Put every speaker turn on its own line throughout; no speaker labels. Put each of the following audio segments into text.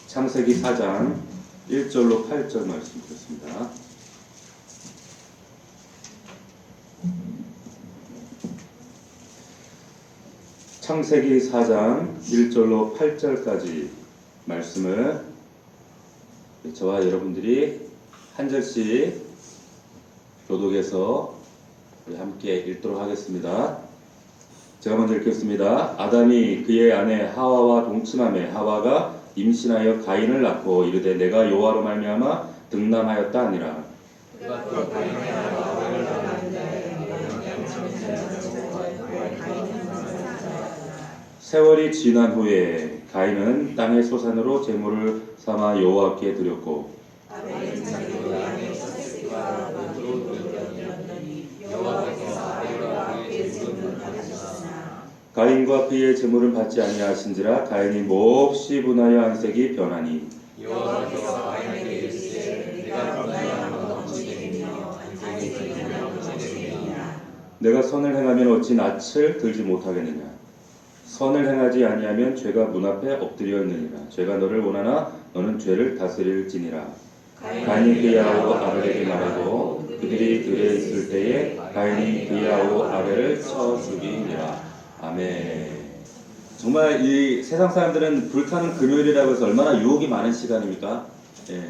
창세기 4장 1절로 8절 말씀 드렸습니다. 창세기 4장 1절로 8절까지 말씀을 저와 여러분들이 한 절씩 교독해서 함께 읽도록 하겠습니다. 제가 먼저 읽겠습니다. 아담이 그의 아내 하와와 동침하매 하와가 임신하여 가인을 낳고 이르되 내가 여호와로 말미암아 등남하였다 하니라. 세월이 지난 후에 가인은 땅의 소산으로 제물을 삼아 여호와께 드렸고 가인과 그의 제물을 받지 아니하신지라 가인이 몹시 분하여 안색이 변하니
여호와께서 가인에게 이르시되 내가 분하여 넘치겠으며 안색이 변하여 넘치겠느냐.
내가 선을 행하면 어찌 낯을 들지 못하겠느냐. 선을 행하지 아니하면 죄가 문 앞에 엎드려 있느니라. 죄가 너를 원하나 너는 죄를 다스릴지니라. 가인이 그의 아우 아벨에게 말하고 그들이 들에 있을 때에 가인이 그의 아우 아벨을 쳐 죽이니라. 아멘. 정말 이 세상 사람들은 불타는 금요일이라고 해서 얼마나 유혹이 많은 시간입니까? 예.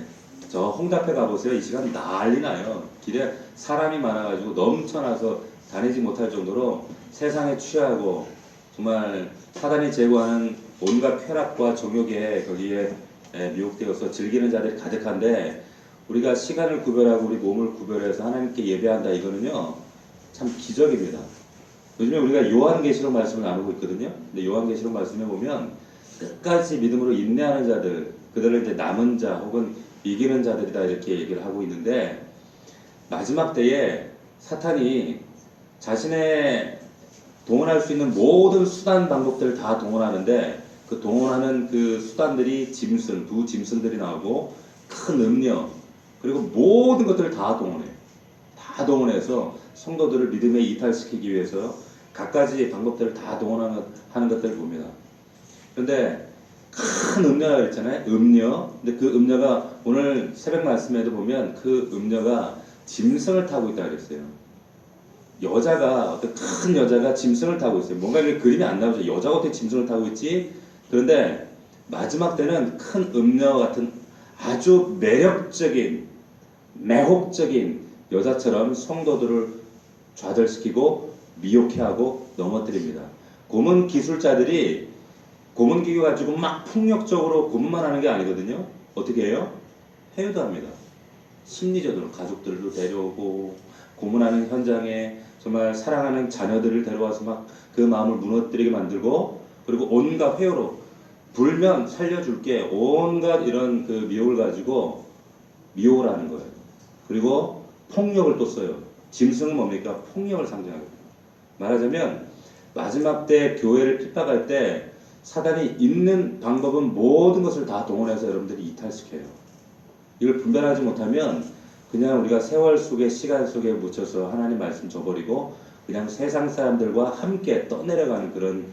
저 홍답에 가보세요. 이 시간 난리 나요. 길에 사람이 많아가지고 넘쳐나서 다니지 못할 정도로 세상에 취하고 정말 사단이 제공하는 온갖 쾌락과 정욕에 거기에 미혹되어서 즐기는 자들이 가득한데 우리가 시간을 구별하고 우리 몸을 구별해서 하나님께 예배한다 이거는요 참 기적입니다. 요즘에 우리가 요한계시록 말씀을 나누고 있거든요. 근데 요한계시록 말씀에 보면 끝까지 믿음으로 인내하는 자들, 그들을 이제 남은 자 혹은 이기는 자들이다 이렇게 얘기를 하고 있는데 마지막 때에 사탄이 자신의 동원할 수 있는 모든 수단 방법들을 다 동원하는데 그 동원하는 그 수단들이 짐승, 두 짐승들이 나오고 큰 음료 그리고 모든 것들을 다 동원해. 다 동원해서 성도들을 믿음에 이탈시키기 위해서 갖가지 방법들을 다 동원하는 것들을 봅니다. 그런데 큰 음료가 그랬잖아요. 음료. 근데 그 음료가 오늘 새벽 말씀에도 보면 그 음료가 짐승을 타고 있다 그랬어요. 여자가 어떤 큰 여자가 짐승을 타고 있어요. 뭔가 이렇게 그림이 안 나오죠. 여자가 어떻게 짐승을 타고 있지? 그런데 마지막 때는 큰 음료 같은 아주 매력적인 매혹적인 여자처럼 성도들을 좌절시키고 미혹해하고 넘어뜨립니다. 고문 기술자들이 고문 기교 가지고 막 폭력적으로 고문만 하는 게 아니거든요. 어떻게 해요? 해유도 합니다. 심리적으로 가족들도 데려오고 고문하는 현장에 정말 사랑하는 자녀들을 데려와서 막 그 마음을 무너뜨리게 만들고 그리고 온갖 회유로 불면 살려줄게 온갖 이런 그 미혹을 가지고 미혹을 하는 거예요. 그리고 폭력을 또 써요. 짐승은 뭡니까? 폭력을 상징하거든요. 말하자면 마지막 때 교회를 핍박할 때 사단이 있는 방법은 모든 것을 다 동원해서 여러분들이 이탈시켜요. 이걸 분별하지 못하면 그냥 우리가 세월 속에 시간 속에 묻혀서 하나님 말씀 저버리고 그냥 세상 사람들과 함께 떠내려가는 그런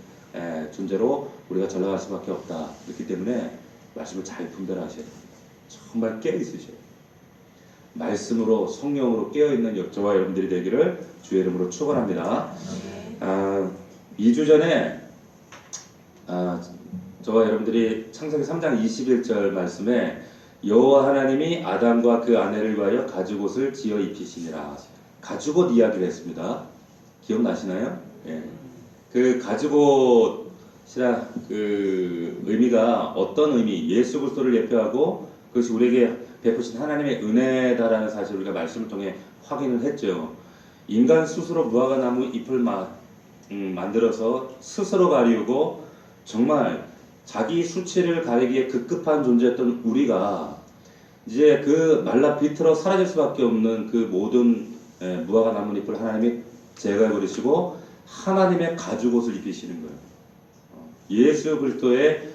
존재로 우리가 전락할 수밖에 없다. 그렇기 때문에 말씀을 잘 분별하셔야 됩니다. 정말 깨어있으셔야 돼요. 말씀으로 성령으로 깨어있는 저와 여러분들이 되기를 주의 이름으로 축원합니다. 2주 전에 저와 여러분들이 창세기 3장 21절 말씀에 여호와 하나님이 아담과 그 아내를 위하여 가죽옷을 지어 입히시니라. 가죽옷 이야기를 했습니다. 기억나시나요? 예. 그 가죽옷이라 그 의미가 어떤 의미, 예수 그리스도를 예표하고 그것이 우리에게 베푸신 하나님의 은혜다라는 사실을 우리가 말씀을 통해 확인을 했죠. 인간 스스로 무화과 나무 잎을 만들어서 스스로 가리우고 정말 자기 수치를 가리기에 급급한 존재였던 우리가 이제 그 말라 비틀어 사라질 수밖에 없는 그 모든 무화과 나뭇잎을 하나님이 제거해 버리시고 하나님의 가죽옷을 입히시는 거예요. 예수 그리스도의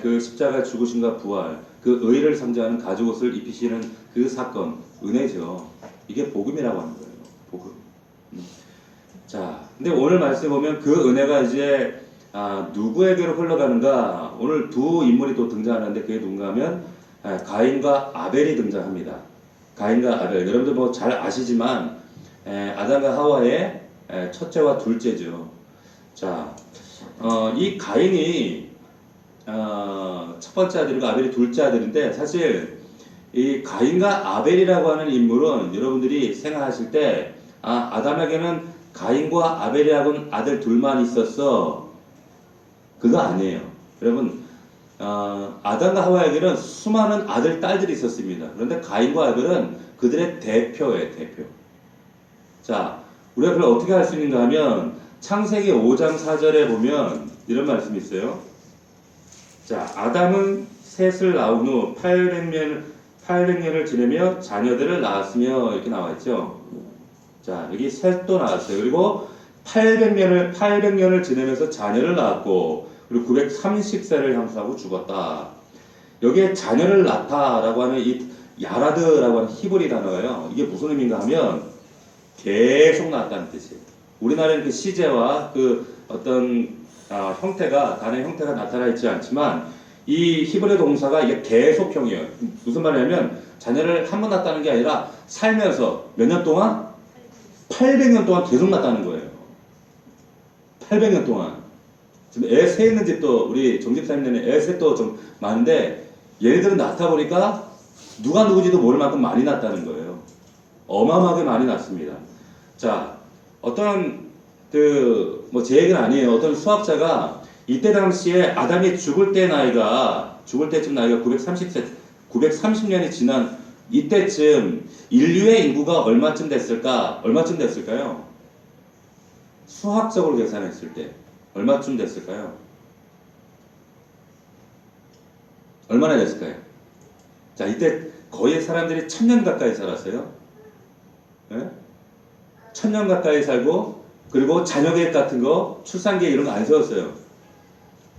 그 십자가 죽으심과 부활, 그 의를 상징하는 가죽옷을 입히시는 그 사건, 은혜죠. 이게 복음이라고 하는 거예요. 복음. 자, 근데 오늘 말씀에 보면 그 은혜가 이제 누구에게로 흘러가는가? 오늘 두 인물이 또 등장하는데 그게 누군가 하면 가인과 아벨이 등장합니다. 가인과 아벨. 여러분들 뭐 잘 아시지만 아담과 하와의 첫째와 둘째죠. 자, 이 가인이 첫 번째 아들이고 아벨이 둘째 아들인데 사실 이 가인과 아벨이라고 하는 인물은 여러분들이 생각하실 때 아담에게는 가인과 아벨이라고는 아들 둘만 있었어. 그거 아니에요. 여러분 아담과 하와에게는 수많은 아들 딸들이 있었습니다. 그런데 가인과 아벨은 그들의 대표예요. 대표. 자, 우리가 그걸 어떻게 할 수 있는가 하면 창세기 5장 4절에 보면 이런 말씀이 있어요. 자, 아담은 셋을 낳은 후 800년을 지내며 자녀들을 낳았으며 이렇게 나와 있죠. 자, 여기 셋도 낳았어요. 그리고 800년을 지내면서 자녀를 낳았고 그리고 930세를 향수하고 죽었다. 여기에 자녀를 낳다라고 하는 이 야라드라고 하는 히브리 단어가요. 이게 무슨 의미인가 하면 계속 낳았다는 뜻이에요. 우리나라는 그 시제와 그 어떤 단어의 형태가 나타나 있지 않지만 이 히브리 동사가 이게 계속형이에요. 무슨 말이냐면 자녀를 한 번 낳았다는 게 아니라 살면서 몇 년 동안? 800년 동안 계속 낳았다는 거예요. 800년 동안. 지금 애 세 있는 집도 우리 정집사님네는 애 셋도 좀 많은데 얘네들은 낳다 보니까 누가 누구지도 모를 만큼 많이 낳았다는 거예요. 어마어마하게 많이 낳습니다. 자, 어떤 제 얘기는 아니에요. 어떤 수학자가 이때 당시에 아담이 죽을 때쯤 나이가 930년이 지난 이때쯤 인류의 인구가 얼마쯤 됐을까요? 수학적으로 계산했을 때 얼마쯤 됐을까요? 얼마나 됐을까요? 자, 이때 거의 사람들이 1000년 가까이 살았어요. 네? 1000년 가까이 살고 그리고 자녀 계획 같은 거, 출산 계획 이런 거 안 세웠어요.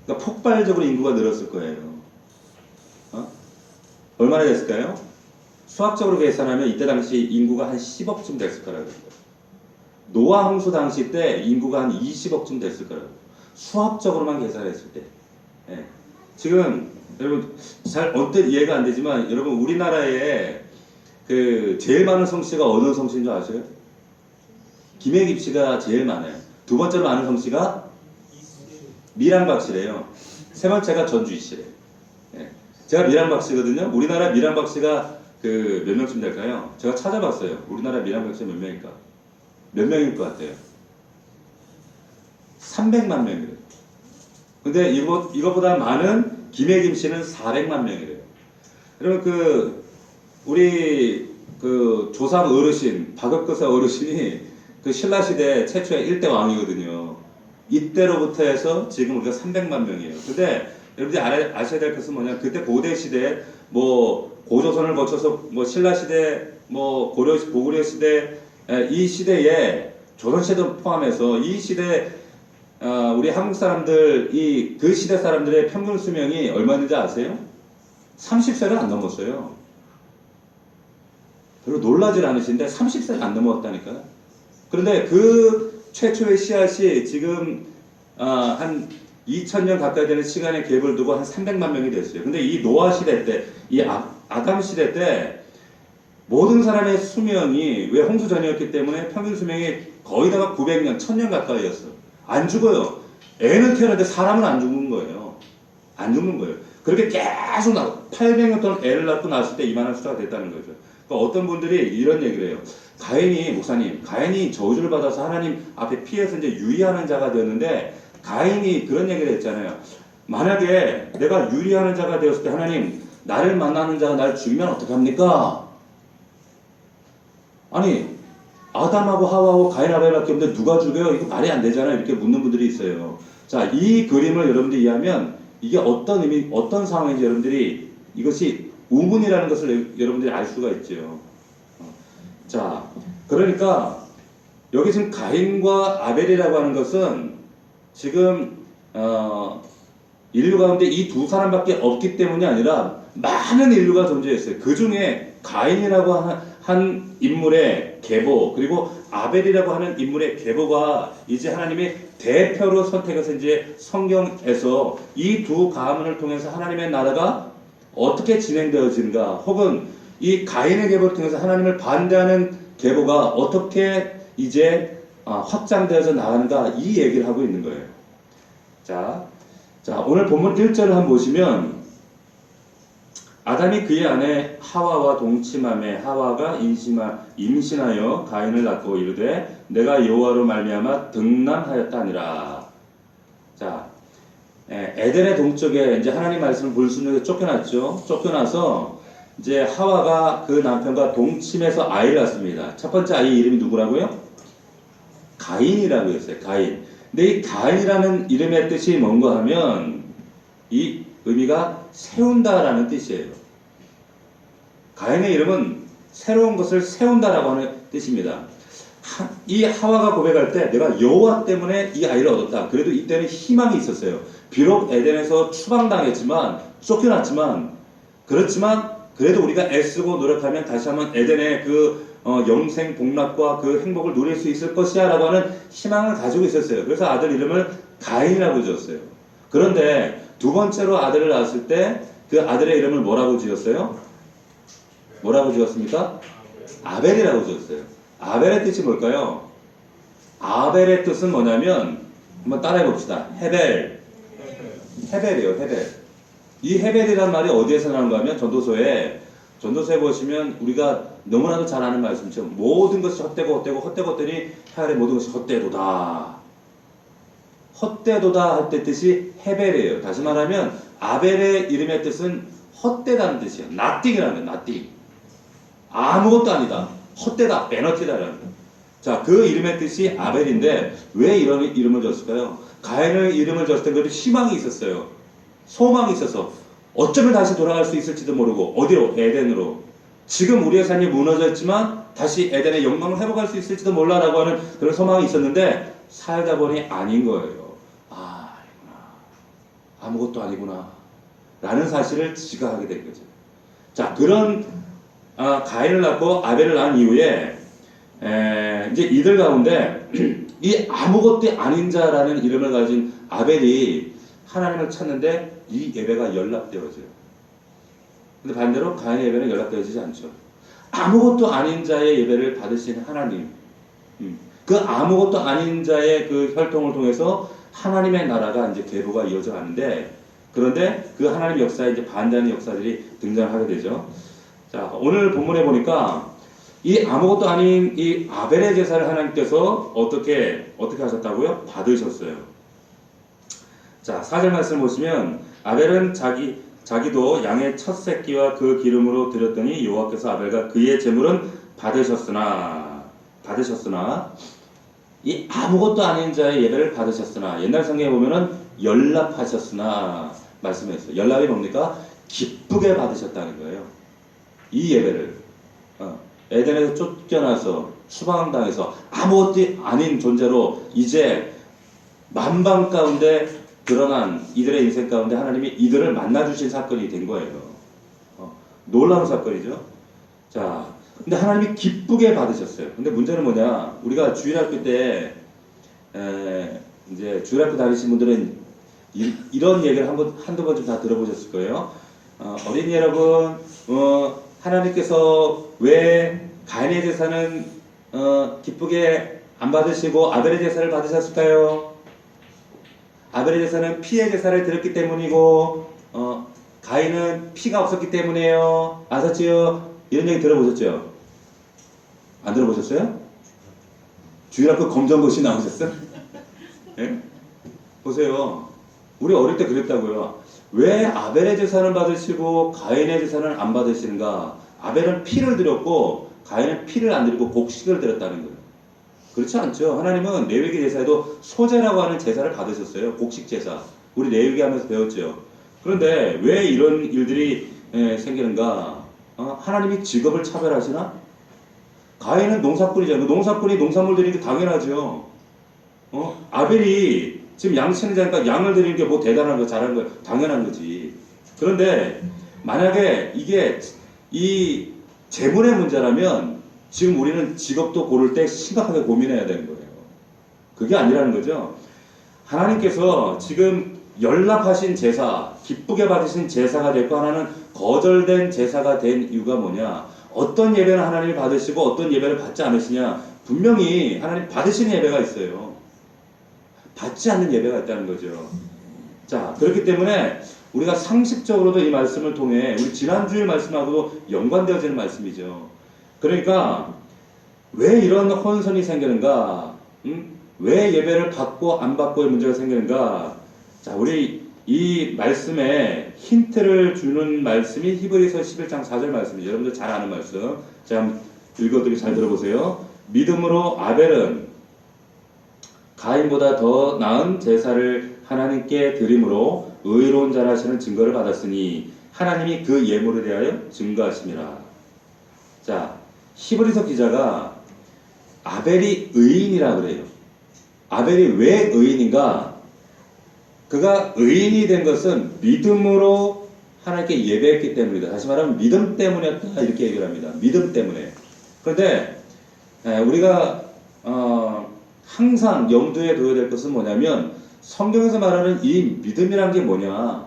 그러니까 폭발적으로 인구가 늘었을 거예요. 얼마나 됐을까요? 수학적으로 계산하면 이때 당시 인구가 한 10억쯤 됐을 거라고. 노아 홍수 당시 때 인구가 한 20억쯤 됐을 거라고. 수학적으로만 계산했을 때. 예. 지금 여러분 잘 어떤 이해가 안 되지만 여러분 우리나라에 그 제일 많은 성씨가 어느 성씨인 줄 아세요? 김혜김 씨가 제일 많아요. 두 번째로 많은 성씨가 미랑박 씨래요. 세 번째가 전주희 씨래요. 예. 제가 미랑박 씨거든요. 우리나라 미랑박 씨가 그 몇 명쯤 될까요? 제가 찾아봤어요. 우리나라 미랑박 씨가 몇 명일까? 몇 명일 것 같아요? 300만 명이래요. 근데 이거보다 많은 김혜김 씨는 400만 명이래요. 여러분 우리 조상 어르신 박업거사 어르신이 그 신라 시대 최초의 1대 왕이거든요. 이때로부터 해서 지금 우리가 300만 명이에요. 근데 여러분들이 아셔야 될 것은 뭐냐? 그때 고대 시대 뭐 고조선을 거쳐서 뭐 신라 시대 뭐 고구려 시대 이 시대에 조선 시대도 포함해서 이 시대 우리 한국 사람들 그 시대 사람들의 평균 수명이 얼마인지 아세요? 30세를 안 넘었어요. 별로 놀라질 않으신데 30세를 안 넘었다니까요. 그런데 그 최초의 씨앗이 지금 한 2000년 가까이 되는 시간의 갭을 두고 한 300만 명이 됐어요. 근데 이 노아 시대 때, 이 아담 시대 때 모든 사람의 수명이 왜 홍수 전이었기 때문에 평균 수명이 거의 다가 900년, 1000년 가까이였어요. 안 죽어요. 애는 태어났는데 사람은 안 죽는 거예요. 안 죽는 거예요. 그렇게 계속 800년 동안 애를 낳고 낳았을 때 이만한 숫자가 됐다는 거죠. 그러니까 어떤 분들이 이런 얘기를 해요. 목사님, 가인이 저주를 받아서 하나님 앞에 피해서 이제 유의하는 자가 되었는데, 가인이 그런 얘기를 했잖아요. 만약에 내가 유리하는 자가 되었을 때 하나님, 나를 만나는 자가 나를 죽이면 어떡합니까? 아니, 아담하고 하와하고 가인 아벨밖에 없는데 누가 죽여요? 이거 말이 안 되잖아요. 이렇게 묻는 분들이 있어요. 자, 이 그림을 여러분들이 이해하면 이게 어떤 의미, 어떤 상황인지 여러분들이 이것이 우문이라는 것을 여러분들이 알 수가 있죠. 자, 그러니까 여기 지금 가인과 아벨이라고 하는 것은 지금 인류 가운데 이 두 사람밖에 없기 때문이 아니라 많은 인류가 존재했어요. 그 중에 가인이라고 한 인물의 계보, 그리고 아벨이라고 하는 인물의 계보가 이제 하나님이 대표로 선택해서 이제 성경에서 이 두 가문을 통해서 하나님의 나라가 어떻게 진행되어지는가, 혹은 이 가인의 계보를 통해서 하나님을 반대하는 계보가 어떻게 이제 확장되어서 나가는가, 이 얘기를 하고 있는 거예요. 자, 오늘 본문 1절을 한번 보시면, 아담이 그의 아내 하와와 동침함에 하와가 임신하여 가인을 낳고 이르되 내가 여호와로 말미암아 등남하였다 하니라. 자, 에덴의 동쪽에 이제 하나님 말씀을 볼 수 있는 데 쫓겨났죠. 쫓겨나서 이제 하와가 그 남편과 동침해서 아이를 낳습니다. 첫 번째 아이 이름이 누구라고요? 가인이라고 했어요. 가인. 근데 이 가인이라는 이름의 뜻이 뭔가 하면 이 의미가 세운다라는 뜻이에요. 가인의 이름은 새로운 것을 세운다라고 하는 뜻입니다. 이 하와가 고백할 때 내가 여호와 때문에 이 아이를 얻었다. 그래도 이때는 희망이 있었어요. 비록 에덴에서 추방당했지만, 쫓겨났지만, 그렇지만 그래도 우리가 애쓰고 노력하면 다시 한번 에덴의 그 영생 복락과 그 행복을 누릴 수 있을 것이야 라고 하는 희망을 가지고 있었어요. 그래서 아들 이름을 가인이라고 지었어요. 그런데 두 번째로 아들을 낳았을 때 그 아들의 이름을 뭐라고 지었어요? 뭐라고 지었습니까? 아벨이라고 지었어요. 아벨의 뜻이 뭘까요? 아벨의 뜻은 뭐냐면, 한번 따라해 봅시다. 헤벨이에요. 헤벨. 이 헤벨이란 말이 어디에서 나오는가 하면 전도서에 보시면 우리가 너무나도 잘 아는 말씀이죠. 모든 것이 헛되고 하늘의 모든 것이 헛되도다. 헛되도다 할 때 뜻이 헤벨이에요. 다시 말하면 아벨의 이름의 뜻은 헛되다는 뜻이에요. nothing이라는 거예요. nothing. 아무것도 아니다. 헛되다. 베너티다라는 거예요. 자, 그 이름의 뜻이 아벨인데 왜 이런 이름을 줬을까요? 가인의 이름을 줬을 때 그래도 희망이 있었어요. 소망이 있어서 어쩌면 다시 돌아갈 수 있을지도 모르고, 어디로? 에덴으로. 지금 우리의 삶이 무너졌지만 다시 에덴의 영광을 회복할 수 있을지도 몰라라고 하는 그런 소망이 있었는데 살다 보니 아닌 거예요. 아니구나. 아무것도 아니구나. 라는 사실을 지각하게 된 거죠. 자, 그런 가인을 낳고 아벨을 낳은 이후에 이제 이들 가운데 이 아무것도 아닌 자라는 이름을 가진 아벨이 하나님을 찾는데 이 예배가 연락되어져요. 근데 반대로 가인의 예배는 연락되어지지 않죠. 아무것도 아닌 자의 예배를 받으신 하나님, 그 아무것도 아닌 자의 그 혈통을 통해서 하나님의 나라가 이제 계보가 이어져 가는데, 그런데 그 하나님 역사에 이제 반대하는 역사들이 등장하게 되죠. 자, 오늘 본문에 보니까 이 아무것도 아닌 이 아벨의 제사를 하나님께서 어떻게 하셨다고요? 받으셨어요. 자, 4절 말씀 보시면 아벨은 자기도 양의 첫 새끼와 그 기름으로 드렸더니 여호와께서 아벨과 그의 제물은 받으셨으나 이 아무것도 아닌 자의 예배를 받으셨으나, 옛날 성경에 보면은 연락하셨으나 말씀했어요. 연락이 뭡니까? 기쁘게 받으셨다는 거예요. 이 예배를 에덴에서 쫓겨나서 추방당해서 아무것도 아닌 존재로 이제 만방 가운데 드러난 이들의 인생 가운데 하나님이 이들을 만나주신 사건이 된 거예요. 놀라운 사건이죠. 자, 근데 하나님이 기쁘게 받으셨어요. 근데 문제는 뭐냐? 우리가 주일학교 때 이제 주일학교 다니신 분들은 이런 얘기를 한두 번쯤 다 들어보셨을 거예요. 어린이 여러분, 하나님께서 왜 가인의 제사는 기쁘게 안 받으시고 아벨의 제사를 받으셨을까요? 아벨의 제사는 피의 제사를 드렸기 때문이고 가인은 피가 없었기 때문이에요. 아셨지요? 이런 얘기 들어보셨죠? 안 들어보셨어요? 주일학교 검정고시 나오셨어요? 네? 보세요. 우리 어릴 때 그랬다고요. 왜 아벨의 제사는 받으시고 가인의 제사는 안 받으시는가? 아벨은 피를 드렸고 가인은 피를 안 드리고 곡식을 드렸다는 거예요. 그렇지 않죠. 하나님은 레위기 제사에도 소제라고 하는 제사를 받으셨어요. 곡식 제사. 우리 레위기 하면서 배웠죠. 그런데 왜 이런 일들이 생기는가? 하나님이 직업을 차별하시나? 가인은 농사꾼이잖아요. 농사꾼이 농산물 드리는 게 당연하죠. 아벨이 지금 양 치는 자니까 양을 드리는 게 뭐 대단한 거, 잘하는 거, 당연한 거지. 그런데 만약에 이게 이 재물의 문제라면 지금 우리는 직업도 고를 때 심각하게 고민해야 되는 거예요. 그게 아니라는 거죠. 하나님께서 지금 연락하신 제사, 기쁘게 받으신 제사가 됐고 하나는 거절된 제사가 된 이유가 뭐냐? 어떤 예배는 하나님이 받으시고 어떤 예배를 받지 않으시냐? 분명히 하나님 받으시는 예배가 있어요. 받지 않는 예배가 있다는 거죠. 자, 그렇기 때문에 우리가 상식적으로도 이 말씀을 통해 우리 지난주일 말씀하고도 연관되어지는 말씀이죠. 그러니까 왜 이런 혼선이 생기는가? 왜 예배를 받고 안 받고의 문제가 생기는가? 자, 우리 이 말씀에 힌트를 주는 말씀이 히브리서 11장 4절 말씀이죠. 여러분들 잘 아는 말씀. 제가 한번 읽어드리고 잘 들어보세요. 믿음으로 아벨은 가인보다 더 나은 제사를 하나님께 드림으로 의로운 자라시는 증거를 받았으니 하나님이 그 예물에 대하여 증거하심이라. 자, 히브리서 기자가 아벨이 의인이라 그래요. 아벨이 왜 의인인가? 그가 의인이 된 것은 믿음으로 하나님께 예배했기 때문이다. 다시 말하면 믿음 때문이었다 이렇게 얘기를 합니다. 믿음 때문에. 그런데 우리가 항상 염두에 둬야 될 것은 뭐냐면 성경에서 말하는 이 믿음이란 게 뭐냐?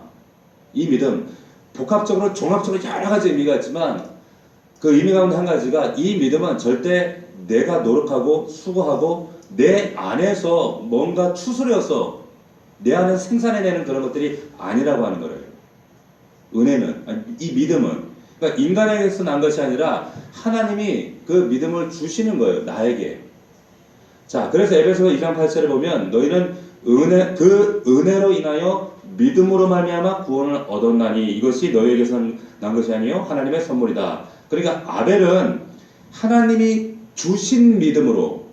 이 믿음 복합적으로 종합적으로 여러 가지 의미가 있지만 그 의미 가운데 한 가지가 이 믿음은 절대 내가 노력하고 수고하고 내 안에서 뭔가 추스려서 내 안에 생산해내는 그런 것들이 아니라고 하는 거예요. 은혜는, 이 믿음은 그러니까 인간에게서 난 것이 아니라 하나님이 그 믿음을 주시는 거예요. 나에게. 자, 그래서 에베소서 2장 8절에 보면 너희는 그 은혜로 인하여 믿음으로 말미암아 구원을 얻었나니 이것이 너희에게서 난 것이 아니요 하나님의 선물이다. 그러니까 아벨은 하나님이 주신 믿음으로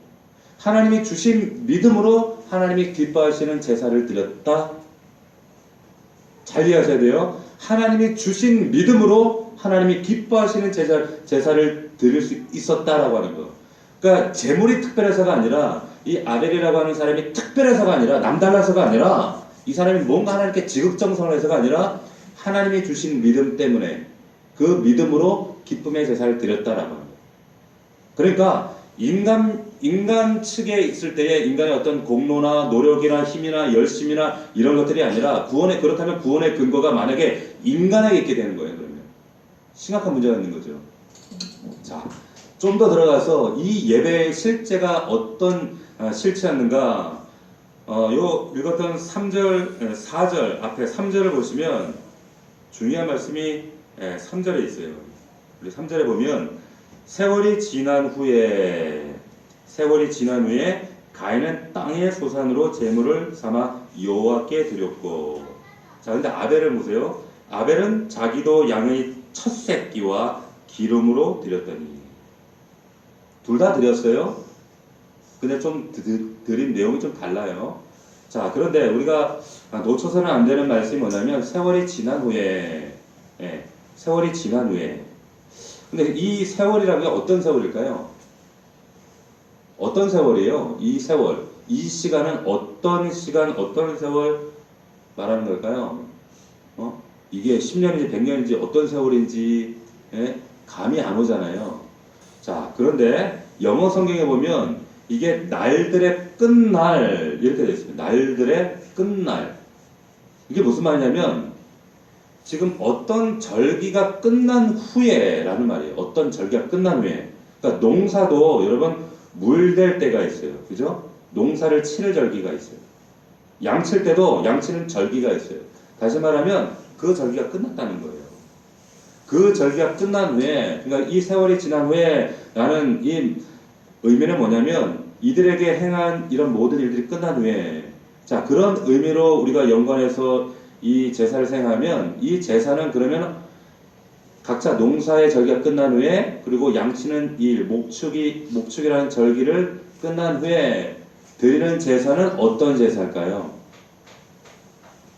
하나님이 기뻐하시는 제사를 드렸다. 잘 이해하셔야 돼요. 하나님이 주신 믿음으로 하나님이 기뻐하시는 제사를 드릴 수 있었다라고 하는 거. 그러니까 재물이 특별해서가 아니라 이 아벨이라고 하는 사람이 특별해서가 아니라 남달라서가 아니라 이 사람이 뭔가 하나님께 지극정성을 해서가 아니라 하나님이 주신 믿음 때문에 그 믿음으로 기쁨의 제사를 드렸다라고 하는 거예요. 그러니까 인간 측에 있을 때에 인간의 어떤 공로나 노력이나 힘이나 열심이나 이런 것들이 아니라 그렇다면 구원의 근거가 만약에 인간에게 있게 되는 거예요. 그러면 심각한 문제가 있는 거죠. 자, 좀 더 들어가서 이 예배의 실제가 어떤 실체였는가? 요 읽었던 3절, 4절 앞에 3절을 보시면 중요한 말씀이 3절에 있어요. 우리 3절에 보면 세월이 지난 후에 가인은 땅의 소산으로 제물을 삼아 여호와께 드렸고. 자, 근데 아벨을 보세요. 아벨은 자기도 양의 첫 새끼와 기름으로 드렸더니. 둘 다 드렸어요. 근데 좀 드린 내용이 좀 달라요. 자, 그런데 우리가 놓쳐서는 안 되는 말씀이 뭐냐면 세월이 지난 후에. 근데 이 세월이라는 게 어떤 세월일까요? 어떤 세월이에요? 이 세월. 이 시간은 어떤 시간, 어떤 세월 말하는 걸까요? 이게 10년인지 100년인지 어떤 세월인지 감이 안 오잖아요. 자, 그런데 영어 성경에 보면 이게 날들의 끝날 이렇게 되어 있습니다. 날들의 끝날. 이게 무슨 말이냐면 지금 어떤 절기가 끝난 후에 라는 말이에요. 어떤 절기가 끝난 후에. 그러니까 농사도 여러분 물될 때가 있어요. 그죠? 농사를 칠 절기가 있어요. 양칠 때도 양치는 절기가 있어요. 다시 말하면 그 절기가 끝났다는 거예요. 그 절기가 끝난 후에, 그러니까 이 세월이 지난 후에 라는 이 의미는 뭐냐면 이들에게 행한 이런 모든 일들이 끝난 후에, 자, 그런 의미로 우리가 연관해서 이 제사를 생각하면 이 제사는 그러면 각자 농사의 절기가 끝난 후에 그리고 양치는 일, 목축이라는 절기를 끝난 후에 드리는 제사는 어떤 제사일까요?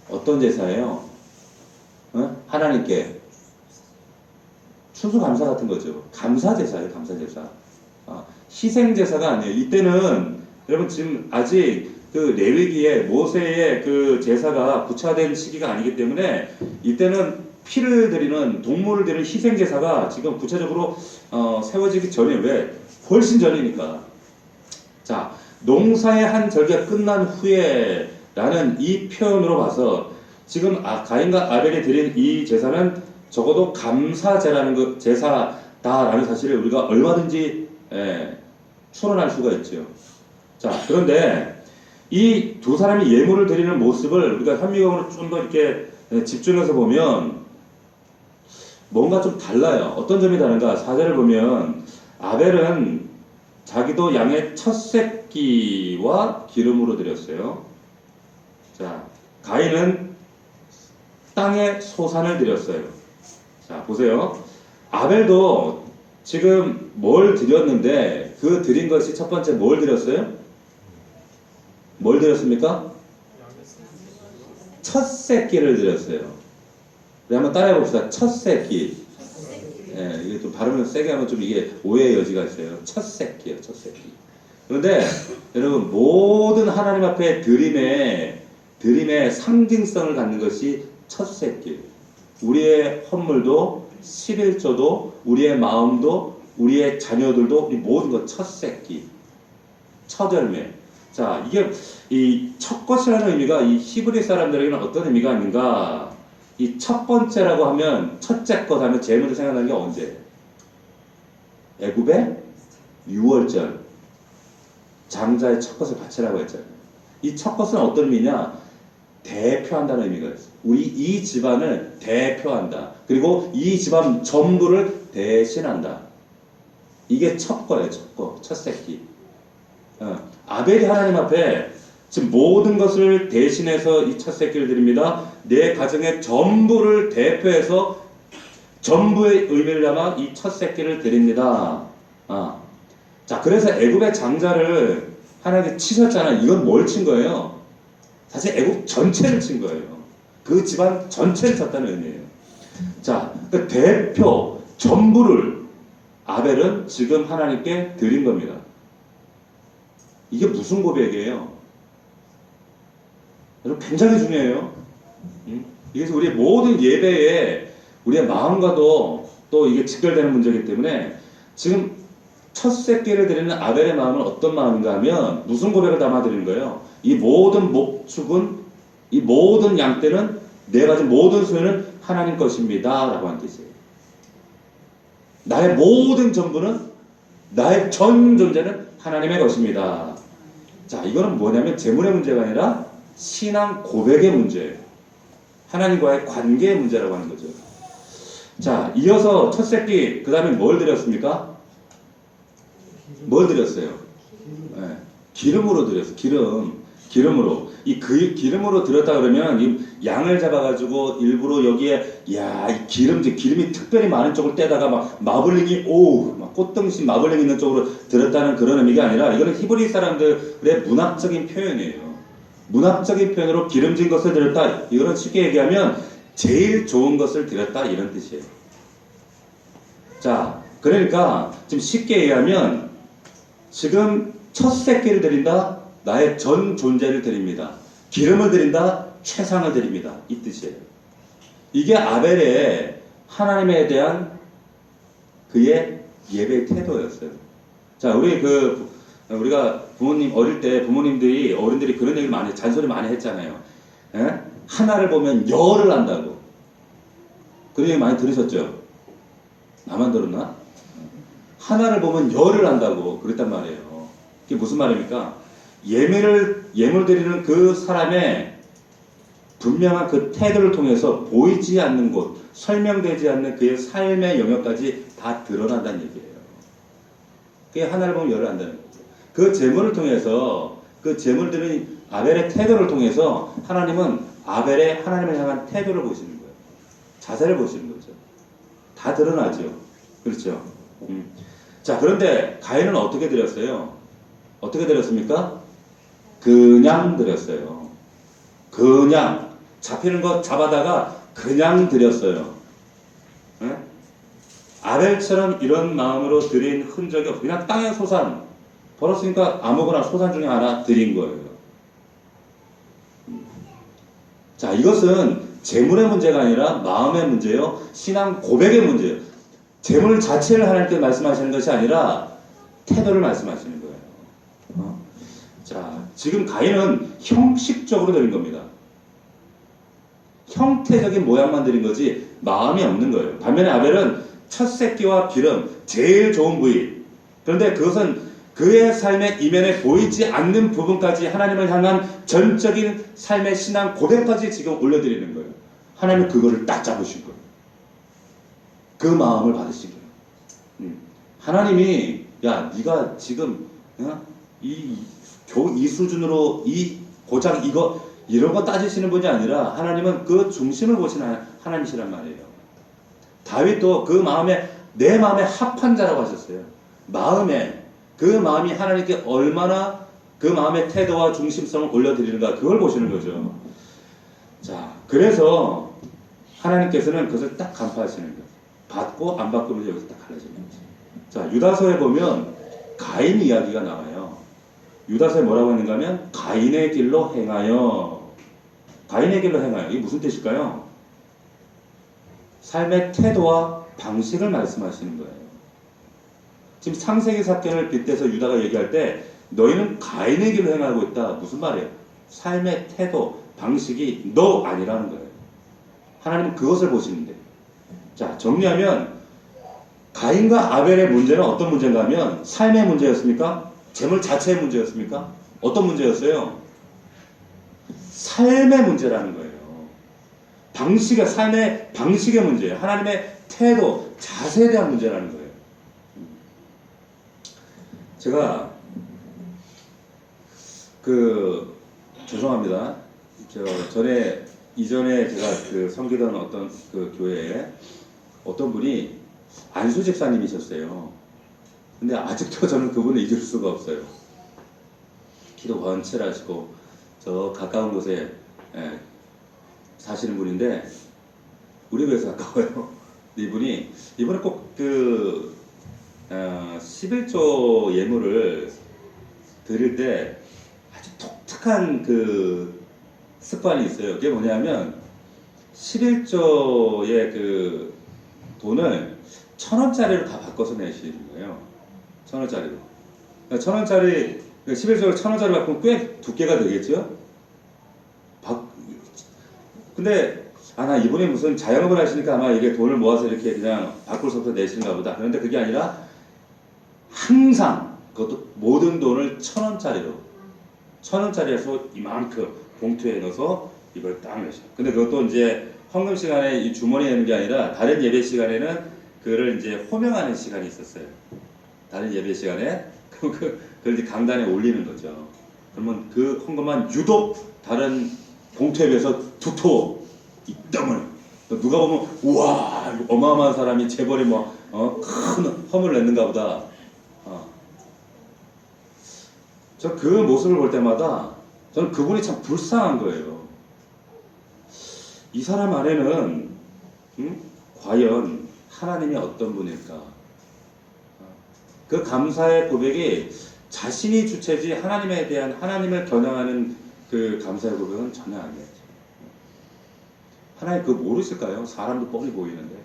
어떤 제사예요? 하나님께 추수감사 같은 거죠. 감사제사예요. 감사제사. 희생제사가 아니에요. 이때는 여러분 지금 아직 그 레위기에 모세의 그 제사가 구체화된 시기가 아니기 때문에 이때는 피를 드리는 동물을 드리는 희생제사가 지금 구체적으로 세워지기 전에 왜? 훨씬 전이니까. 자, 농사의 한 절기가 끝난 후에 라는 이 표현으로 봐서 지금 가인과 아벨이 드린 이 제사는 적어도 감사제라는 그 제사다라는 사실을 우리가 얼마든지 추론할 수가 있죠. 자, 그런데 이 두 사람이 예물을 드리는 모습을 우리가 현미경으로 좀 더 이렇게 집중해서 보면 뭔가 좀 달라요. 어떤 점이 다른가? 4절을 보면 아벨은 자기도 양의 첫 새끼와 기름으로 드렸어요. 자, 가인은 땅의 소산을 드렸어요. 자, 보세요. 아벨도 지금 뭘 드렸는데 그 드린 것이 첫 번째 뭘 드렸어요? 뭘 드렸습니까? 첫 새끼를 드렸어요. 우리 한번 따라해 봅시다. 첫 새끼. 예, 이게 좀 발음을 세게 하면 좀 이게 오해의 여지가 있어요. 첫 새끼요, 첫 새끼. 그런데 여러분 모든 하나님 앞에 드림의 상징성을 갖는 것이 첫 새끼. 우리의 헌물도 11조도 우리의 마음도 우리의 자녀들도 우리 모든 것 첫 새끼, 첫 열매. 자, 이게 이 첫 것이라는 의미가 이 히브리 사람들에게는 어떤 의미가 있는가? 이 첫 번째라고 하면 첫째 것 하면 제일 먼저 생각나는 게 언제? 애굽의 유월절 장자의 첫 것을 바치라고 했잖아요. 이 첫 것은 어떤 의미냐? 대표한다는 의미가 있어요. 우리 이 집안을 대표한다. 그리고 이 집안 전부를 대신한다. 이게 첫 거예요. 첫 거. 첫 새끼. 아벨이 하나님 앞에 지금 모든 것을 대신해서 이 첫 새끼를 드립니다. 내 가정의 전부를 대표해서 전부의 의미를 담아 이 첫 새끼를 드립니다. 자, 그래서 애굽의 장자를 하나님께 치셨잖아요. 이건 뭘 친 거예요? 사실 애굽 전체를 친 거예요. 그 집안 전체를 쳤다는 의미예요. 자, 그 대표 전부를 아벨은 지금 하나님께 드린 겁니다. 이게 무슨 고백이에요? 여러분 굉장히 중요해요. 이게서 우리의 모든 예배에 우리의 마음과도 또 이게 직결되는 문제이기 때문에 지금 첫 새끼를 드리는 아벨의 마음은 어떤 마음인가 하면 무슨 고백을 담아 드리는 거예요? 이 모든 목축은 이 모든 양떼는 내가 가진 모든 소유는 하나님 것입니다 라고 하는 뜻이에요. 나의 모든 전부는 나의 전 존재는 하나님의 것입니다. 자, 이거는 뭐냐면 재물의 문제가 아니라 신앙 고백의 문제예요. 하나님과의 관계의 문제라고 하는 거죠. 자, 이어서 첫 새끼 그 다음에 뭘 드렸습니까? 뭘 드렸어요? 네, 기름으로 드렸어요. 기름으로. 기름으로 드렸다 그러면 이 양을 잡아가지고 일부러 여기에 이 기름이 특별히 많은 쪽을 떼다가 막 마블링이 막 꽃등심 마블링 있는 쪽으로 드렸다는 그런 의미가 아니라 이거는 히브리 사람들의 문학적인 표현이에요. 문학적인 표현으로 기름진 것을 드렸다. 이거는 쉽게 얘기하면 제일 좋은 것을 드렸다 이런 뜻이에요. 자, 그러니까 지금 쉽게 얘기하면 지금 첫 새끼를 드린다. 나의 전 존재를 드립니다. 기름을 드린다. 최상을 드립니다. 이 뜻이에요. 이게 아벨의 하나님에 대한 그의 예배의 태도였어요. 자, 우리가 부모님 어릴 때 어른들이 그런 얘기를 잔소리 많이 했잖아요. 에? 하나를 보면 열을 한다고. 그런 얘기 많이 들으셨죠? 나만 들었나? 하나를 보면 열을 한다고 그랬단 말이에요. 그게 무슨 말입니까? 예물 드리는 그 사람의 분명한 그 태도를 통해서 보이지 않는 곳, 설명되지 않는 그의 삶의 영역까지 다 드러난다는 얘기예요. 그게 하나를 보면 열을 한다는 거죠. 그 재물을 통해서, 그 재물 드리는 아벨의 태도를 통해서 하나님은 아벨의 하나님을 향한 태도를 보시는 거예요. 자세를 보시는 거죠. 다 드러나죠. 그렇죠. 자, 그런데 가인은 어떻게 드렸어요? 어떻게 드렸습니까? 그냥 드렸어요. 그냥 잡히는 거 잡아다가 그냥 드렸어요. 네? 아벨처럼 이런 마음으로 드린 흔적이 없고 그냥 땅의 소산 벌었으니까 아무거나 소산 중에 하나 드린 거예요. 자, 이것은 재물의 문제가 아니라 마음의 문제예요. 신앙 고백의 문제예요. 재물 자체를 하나님께 말씀하시는 것이 아니라 태도를 말씀하시는 거예요. 자, 지금 가인은 형식적으로 드린 겁니다. 형태적인 모양만 드린 거지 마음이 없는 거예요. 반면에 아벨은 첫 새끼와 기름, 제일 좋은 부위. 그런데 그것은 그의 삶의 이면에 보이지 않는 부분까지 하나님을 향한 전적인 삶의 신앙 고백까지 지금 올려드리는 거예요. 하나님은 그거를 딱 잡으신 거예요. 그 마음을 받으신 거예요. 하나님이 야 네가 지금 이 수준으로 이 고작 이거 이런 거 따지시는 분이 아니라 하나님은 그 중심을 보시는 하나님이시란 말이에요. 다윗도 그 마음에 내 마음에 합한 자라고 하셨어요. 마음에 그 마음이 하나님께 얼마나 그 마음의 태도와 중심성을 올려드리는가 그걸 보시는 거죠. 자, 그래서 하나님께서는 그것을 딱 간파하시는 거예요. 받고 안 받고는 여기서 딱 갈라지는 거죠. 자, 유다서에 보면 가인 이야기가 나와요. 유다서에 뭐라고 했는가 하면 가인의 길로 행하여. 가인의 길로 행하여. 이게 무슨 뜻일까요? 삶의 태도와 방식을 말씀하시는 거예요. 지금 창세기 사건을 빗대서 유다가 얘기할 때 너희는 가인의 길로 행하고 있다. 무슨 말이에요? 삶의 태도, 방식이 너 아니라는 거예요. 하나님은 그것을 보시는데. 자, 정리하면 가인과 아벨의 문제는 어떤 문제인가 하면 삶의 문제였습니까? 재물 자체의 문제였습니까? 어떤 문제였어요? 삶의 문제라는 거예요. 삶의 방식의 문제예요. 하나님의 태도, 자세에 대한 문제라는 거예요. 제가 죄송합니다. 이전에 제가 섬기던 어떤 교회에 어떤 분이 안수 집사님이셨어요. 근데 아직도 저는 그분을 잊을 수가 없어요. 기도 번칠하시고 저 가까운 곳에 사시는 분인데 우리 교회에서 가까워요. 이분이 꼭 11조 예물을 드릴 때 아주 독특한 습관이 있어요. 그게 뭐냐면 11조의 돈을 1,000원짜리로 다 바꿔서 내시는 거예요. 1,000원짜리로. 1,000원짜리 11조를 1,000원짜리 바꾸면 꽤 두께가 되겠죠? 근데 나 이분이 무슨 자영업을 하시니까 아마 이게 돈을 모아서 이렇게 그냥 바꿀 수 없어서 내시는가 보다. 그런데 그게 아니라 항상 그것도 모든 돈을 1,000원짜리에서 이만큼 봉투에 넣어서 이걸 딱 내셔요. 근데 그것도 이제 헌금 시간에 이 주머니에 넣는 게 아니라 다른 예배 시간에는 그를 이제 호명하는 시간이 있었어요. 다른 예배 시간에 그걸 이제 강단에 올리는 거죠. 그러면 그 헌금만 유독 다른 봉투에 비해서 두터워. 이 땀을 누가 보면 우와 어마어마한 사람이 재벌이 큰 험을 냈는가 보다. 저 그 모습을 볼 때마다 저는 그분이 참 불쌍한 거예요. 이 사람 안에는 과연 하나님이 어떤 분일까? 그 감사의 고백이 자신이 주체지 하나님에 대한 하나님을 겨냥하는 그 감사의 고백은 전혀 아니에요. 하나님 그거 모르실까요? 사람도 뻔히 보이는데.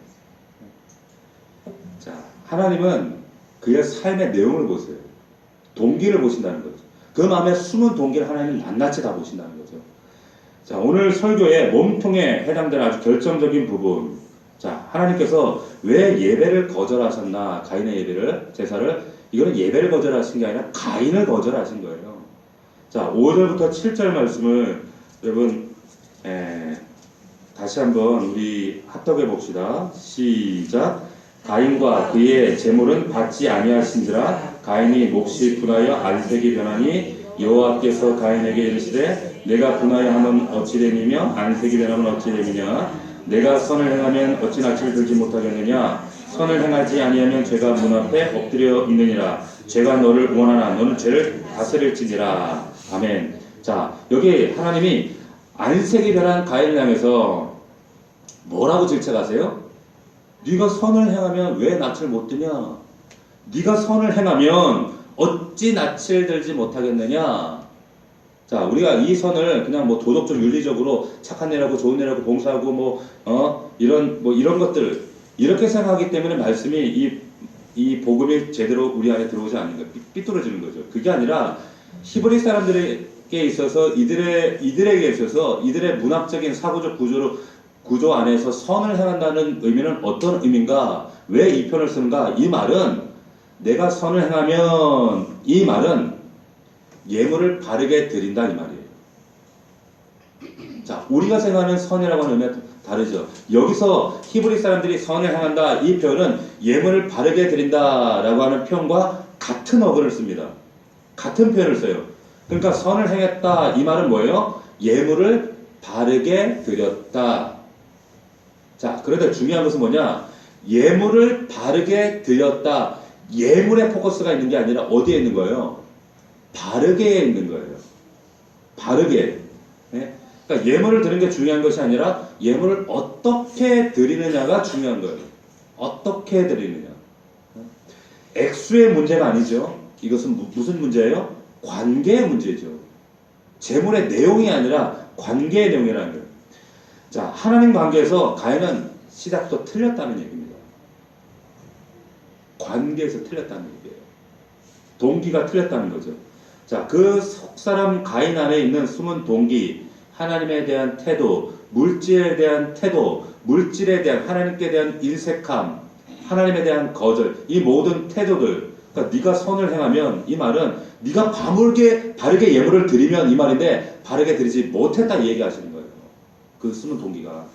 자, 하나님은 그의 삶의 내용을 보세요. 동기를 보신다는 거죠. 그 마음에 숨은 동기를 하나님은 낱낱이 다 보신다는 거죠. 자, 오늘 설교의 몸통에 해당되는 아주 결정적인 부분. 자, 하나님께서 왜 예배를 거절하셨나? 가인의 예배를, 제사를. 이거는 예배를 거절하신 게 아니라 가인을 거절하신 거예요. 자, 5절부터 7절 말씀을 여러분 다시 한번 우리 합독해 봅시다. 시작. 가인과 그의 제물은 받지 아니하신지라 가인이 몫이 분하여 안색이 변하니 여호와께서 가인에게 이르시되 내가 분하여 하면 어찌 됨이며 안색이 변하면 어찌 됨이냐 내가 선을 행하면 어찌 낯을 들지 못하겠느냐 선을 행하지 아니하면 죄가 문 앞에 엎드려 있느니라 죄가 너를 원하나 너는 죄를 다스릴지니라. 아멘. 자, 여기 하나님이 안색이 변한 가인을 향해서 뭐라고 질책하세요? 네가 선을 행하면 왜 낯을 못 드냐? 네가 선을 행하면 어찌 낯을 들지 못하겠느냐? 자, 우리가 이 선을 그냥 도덕적 윤리적으로 착한 일하고 좋은 일하고 봉사하고 이런 것들 이렇게 생각하기 때문에 말씀이 이 복음이 제대로 우리 안에 들어오지 않는 거예요. 삐뚤어지는 거죠. 그게 아니라 히브리 사람들에게 있어서 이들에게 있어서 이들의 문학적인 사고적 구조 안에서 선을 행한다는 의미는 어떤 의미인가? 왜 이 표현을 쓰는가? 이 말은 내가 선을 행하면 이 말은 예물을 바르게 드린다 이 말이에요. 자, 우리가 생각하는 선이라고 하는 의미가 다르죠. 여기서 히브리 사람들이 선을 행한다 이 표현은 예물을 바르게 드린다라고 하는 표현과 같은 어근을 씁니다. 같은 표현을 써요. 그러니까 선을 행했다 이 말은 뭐예요? 예물을 바르게 드렸다. 자, 그런데 중요한 것은 뭐냐? 예물을 바르게 드렸다. 예물에 포커스가 있는 게 아니라 어디에 있는 거예요? 바르게에 있는 거예요. 바르게. 네? 그러니까 예물을 드리는 게 중요한 것이 아니라 예물을 어떻게 드리느냐가 중요한 거예요. 어떻게 드리느냐. 액수의 문제가 아니죠. 이것은 무슨 문제예요? 관계의 문제죠. 재물의 내용이 아니라 관계의 내용이라는 거예요. 자, 하나님 관계에서 가인은 시작부터 틀렸다는 얘기입니다. 관계에서 틀렸다는 얘기예요. 동기가 틀렸다는 거죠. 자, 그 속사람 가인 안에 있는 숨은 동기, 하나님에 대한 태도, 물질에 대한 태도, 물질에 대한 하나님께 대한 인색함, 하나님에 대한 거절, 이 모든 태도들. 그러니까 네가 선을 행하면 이 말은 네가 바르게 예물을 드리면 이 말인데 바르게 드리지 못했다 이 얘기하시는 거예요. 그 숨은 동기가.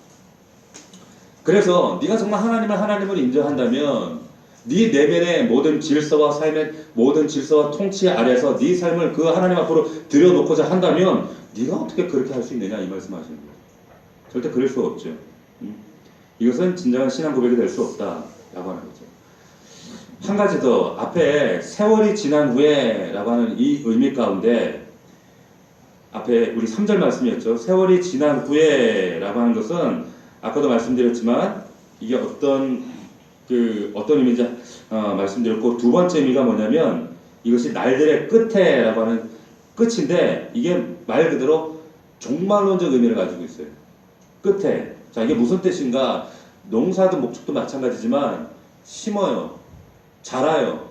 그래서 네가 정말 하나님을 인정한다면 네 내면의 모든 질서와 삶의 모든 질서와 통치 아래서 네 삶을 그 하나님 앞으로 들여놓고자 한다면 네가 어떻게 그렇게 할 수 있느냐 이 말씀하시는 거예요. 절대 그럴 수 없죠. 이것은 진정한 신앙 고백이 될 수 없다라고 하는 거죠. 한 가지 더 앞에 세월이 지난 후에 라고 하는 이 의미 가운데 앞에 우리 3절 말씀이었죠. 세월이 지난 후에 라고 하는 것은 아까도 말씀드렸지만 이게 어떤 의미인지 말씀드렸고 두 번째 의미가 뭐냐면 이것이 날들의 끝에 라고 하는 끝인데 이게 말 그대로 종말론적 의미를 가지고 있어요. 끝에. 자, 이게 무슨 뜻인가? 농사도 목축도 마찬가지지만 심어요. 자라요.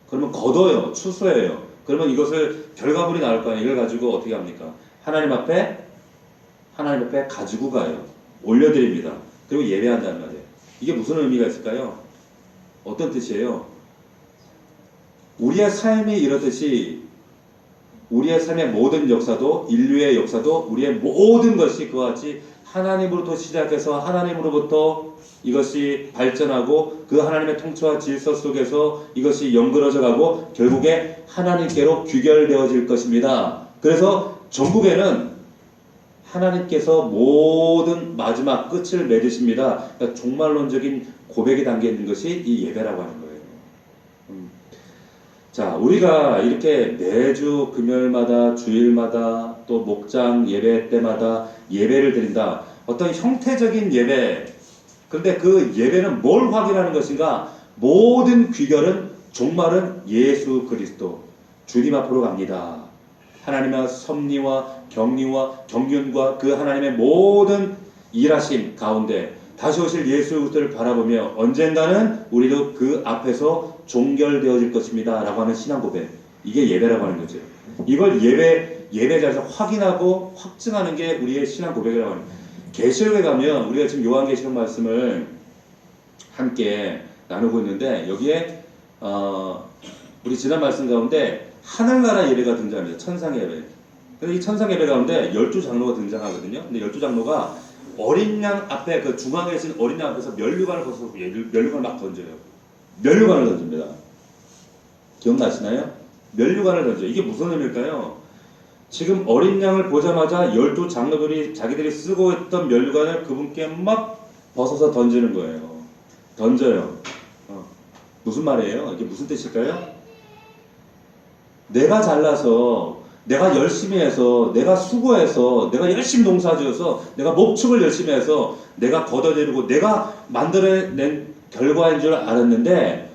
그러면 걷어요. 추수해요. 그러면 이것을 결과물이 나올 거 아니에요. 이걸 가지고 어떻게 합니까? 하나님 앞에 가지고 가요. 올려드립니다. 그리고 예배한다는 말이에요. 이게 무슨 의미가 있을까요? 어떤 뜻이에요? 우리의 삶이 이렇듯이 우리의 삶의 모든 역사도 인류의 역사도 우리의 모든 것이 그와 같이 하나님으로부터 시작해서 하나님으로부터 이것이 발전하고 그 하나님의 통치와 질서 속에서 이것이 연그러져 가고 결국에 하나님께로 귀결되어질 것입니다. 그래서 전국에는 하나님께서 모든 마지막 끝을 맺으십니다. 그러니까 종말론적인 고백이 담겨 있는 것이 이 예배라고 하는 거예요. 자, 우리가 이렇게 매주 금요일마다 주일마다 또 목장 예배 때마다 예배를 드린다. 어떤 형태적인 예배. 그런데 그 예배는 뭘 확인하는 것인가? 모든 귀결은 종말은 예수 그리스도 주님 앞으로 갑니다. 하나님의 섭리와 경리와 경륜과 그 하나님의 모든 일하심 가운데 다시 오실 예수 그리스도를 바라보며 언젠가는 우리도 그 앞에서 종결되어질 것입니다 라고 하는 신앙 고백. 이게 예배라고 하는 거죠. 이걸 예배자에서 확인하고 확증하는 게 우리의 신앙 고백이라고 하는 거예요. 계시록에 가면 우리가 지금 요한계시록 말씀을 함께 나누고 있는데 여기에 우리 지난 말씀 가운데 하늘나라 예배가 등장합니다. 천상 예배. 그래서 이 천상 예배 가운데 12장로가 등장하거든요. 근데 12장로가 어린 양 앞에 그 중앙에 계신 어린 양 앞에서 면류관을 벗어서 면류관을 막 던져요. 면류관을 던집니다. 기억나시나요? 면류관을 던져요. 이게 무슨 의미일까요? 지금 어린 양을 보자마자 12장로들이 자기들이 쓰고 있던 면류관을 그분께 막 벗어서 던지는 거예요. 던져요. 무슨 말이에요? 이게 무슨 뜻일까요? 내가 잘나서 내가 열심히 해서 내가 수고해서 내가 열심히 농사지어서 내가 목축을 열심히 해서 내가 걷어내리고 내가 만들어낸 결과인 줄 알았는데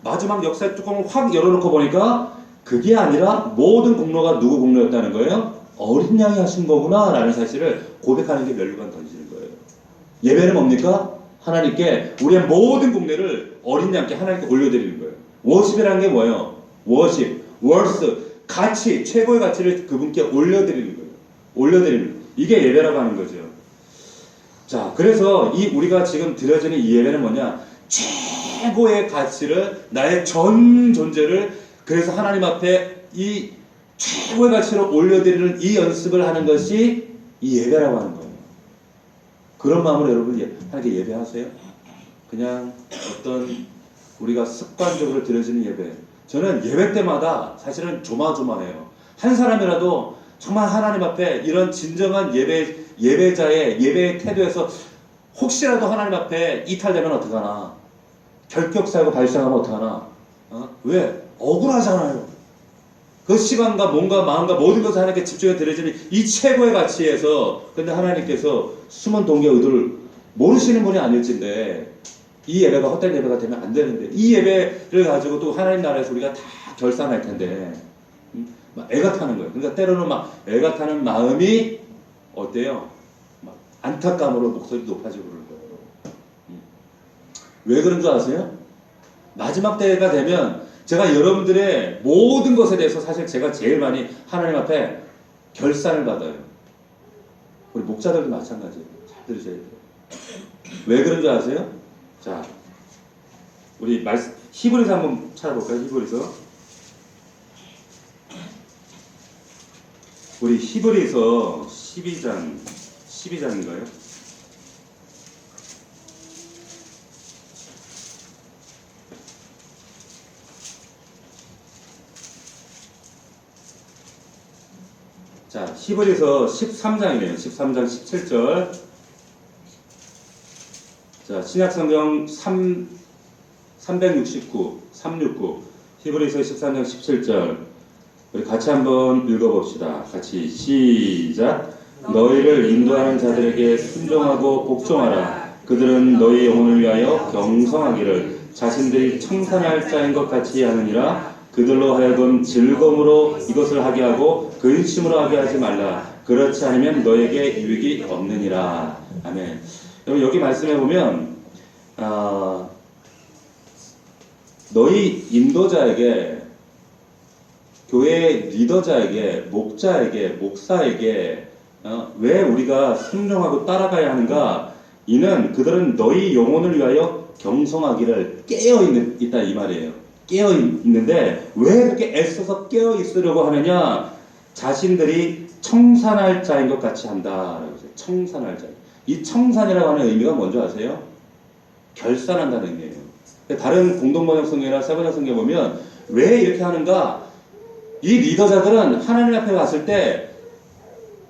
마지막 역사의 뚜껑을 확 열어놓고 보니까 그게 아니라 모든 공로가 누구 공로였다는 거예요? 어린 양이 하신 거구나 라는 사실을 고백하는 게 면류관 던지는 거예요. 예배는 뭡니까? 하나님께 우리의 모든 공로를 어린 양께 하나님께 올려드리는 거예요. 워십이라는 게 뭐예요? 워십, 월스 가치, 최고의 가치를 그분께 올려드리는 거예요. 올려드리는 이게 예배라고 하는 거죠. 자, 그래서 우리가 지금 드려지는 이 예배는 뭐냐? 최고의 가치를, 나의 전 존재를, 그래서 하나님 앞에 이 최고의 가치를 올려드리는 이 연습을 하는 것이 이 예배라고 하는 거예요. 그런 마음으로 여러분 하나님께 예배하세요. 그냥 어떤 우리가 습관적으로 드려지는 예배. 저는 예배 때마다 사실은 조마조마해요. 한 사람이라도 정말 하나님 앞에 이런 진정한 예배자의 예배의 태도에서 혹시라도 하나님 앞에 이탈되면 어떡하나, 결격사고 발생하면 어떡하나. 왜? 억울하잖아요. 그 시간과 몸과 마음과 모든 것을 하나님께 집중해 드려지는 이 최고의 가치에서, 근데 하나님께서 숨은 동기 의도를 모르시는 분이 아닐진데 이 예배가 헛된 예배가 되면 안 되는데, 이 예배를 가지고 또 하나님 나라에서 우리가 다 결산할 텐데 막 애가 타는 거예요. 그러니까 때로는 막 애가 타는 마음이 어때요? 막 안타까움으로 목소리 높아지고 그러는 거예요. 왜 그런 줄 아세요? 마지막 때가 되면 제가 여러분들의 모든 것에 대해서 사실 제가 제일 많이 하나님 앞에 결산을 받아요. 우리 목자들도 마찬가지예요. 잘 들으셔야 돼요. 왜 그런 줄 아세요? 자, 우리 히브리서 한번 찾아볼까요? 히브리서. 우리 히브리서 12장인가요? 자, 히브리서 13장이네요. 13장 17절. 자, 신약성경 369 히브리서 13장 17절 우리 같이 한번 읽어봅시다. 같이 시작. 너희를 인도하는 자들에게 순종하고 복종하라. 그들은 너희 영혼을 위하여 경성하기를 자신들이 청산할 자인 것 같이 하느니라. 그들로 하여금 즐거움으로 이것을 하게 하고 근심으로 하게 하지 말라. 그렇지 않으면 너에게 유익이 없느니라. 아멘. 여러분 여기 말씀해 보면 너희 인도자에게, 교회 리더자에게, 목자에게, 목사에게 왜 우리가 순종하고 따라가야 하는가? 이는 그들은 너희 영혼을 위하여 경성하기를 깨어있다 이 말이에요. 깨어있는데 왜 그렇게 애써서 깨어있으려고 하느냐? 자신들이 청산할 자인 것 같이 한다. 청산할 자. 이 청산이라고 하는 의미가 뭔지 아세요? 결산한다는 의미예요. 다른 공동번역 성경이나 세번역 성경 보면 왜 이렇게 하는가? 이 리더자들은 하나님 앞에 왔을 때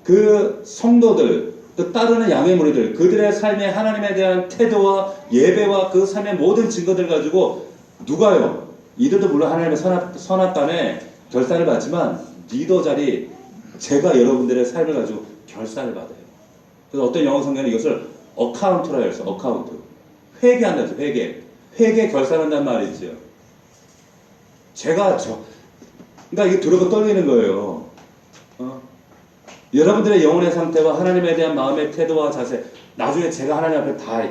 그 성도들, 그 따르는 양의 무리들, 그들의 삶에 하나님에 대한 태도와 예배와 그 삶의 모든 증거들 가지고 누가요? 이들도 물론 하나님의 선악간에 결산을 받지만 리더 자리, 제가 여러분들의 삶을 가지고 결산을 받아요. 그래서 어떤 영어 성경은 이것을 어카운트라 해서 어카운트. 회개한다 해서 회개 결산한다는 말이 있어요. 그러니까 이게 두렵고 떨리는 거예요. 여러분들의 영혼의 상태와 하나님에 대한 마음의 태도와 자세, 나중에 제가 하나님 앞에 다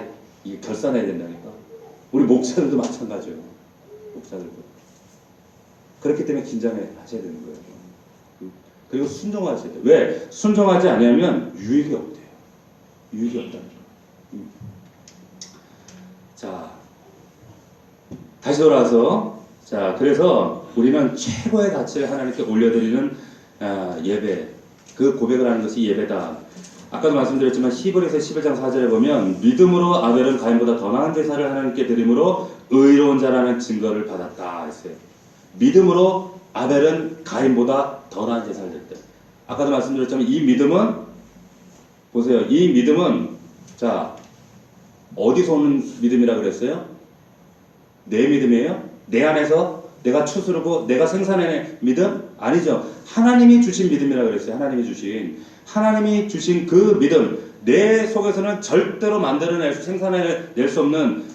결산해야 된다니까. 우리 목사들도 마찬가지예요. 목사들도. 그렇기 때문에 긴장하셔야 되는 거예요. 그리고 순종하셔야 돼요. 왜? 순종하지 않으면 유익이 없대요. 유익이 없다는 거예요. 자, 다시 돌아와서, 자, 그래서 우리는 최고의 가치를 하나님께 올려드리는 예배, 그 고백을 하는 것이 예배다. 아까도 말씀드렸지만 히브리서 11장 4절에 보면 믿음으로 아벨은 가인보다 더 나은 제사를 하나님께 드림으로 의로운 자라는 증거를 받았다 했어요. 믿음으로 아벨은 가인보다 더 나은 제사를 드렸다. 아까도 말씀드렸지만 이 믿음은, 보세요. 이 믿음은, 자, 어디서 오는 믿음이라 그랬어요? 내 믿음이에요? 내 안에서 내가 추스르고 내가 생산해낸 믿음? 아니죠. 하나님이 주신 믿음이라 그랬어요. 하나님이 주신 그 믿음, 내 속에서는 절대로 생산해낼 수 없는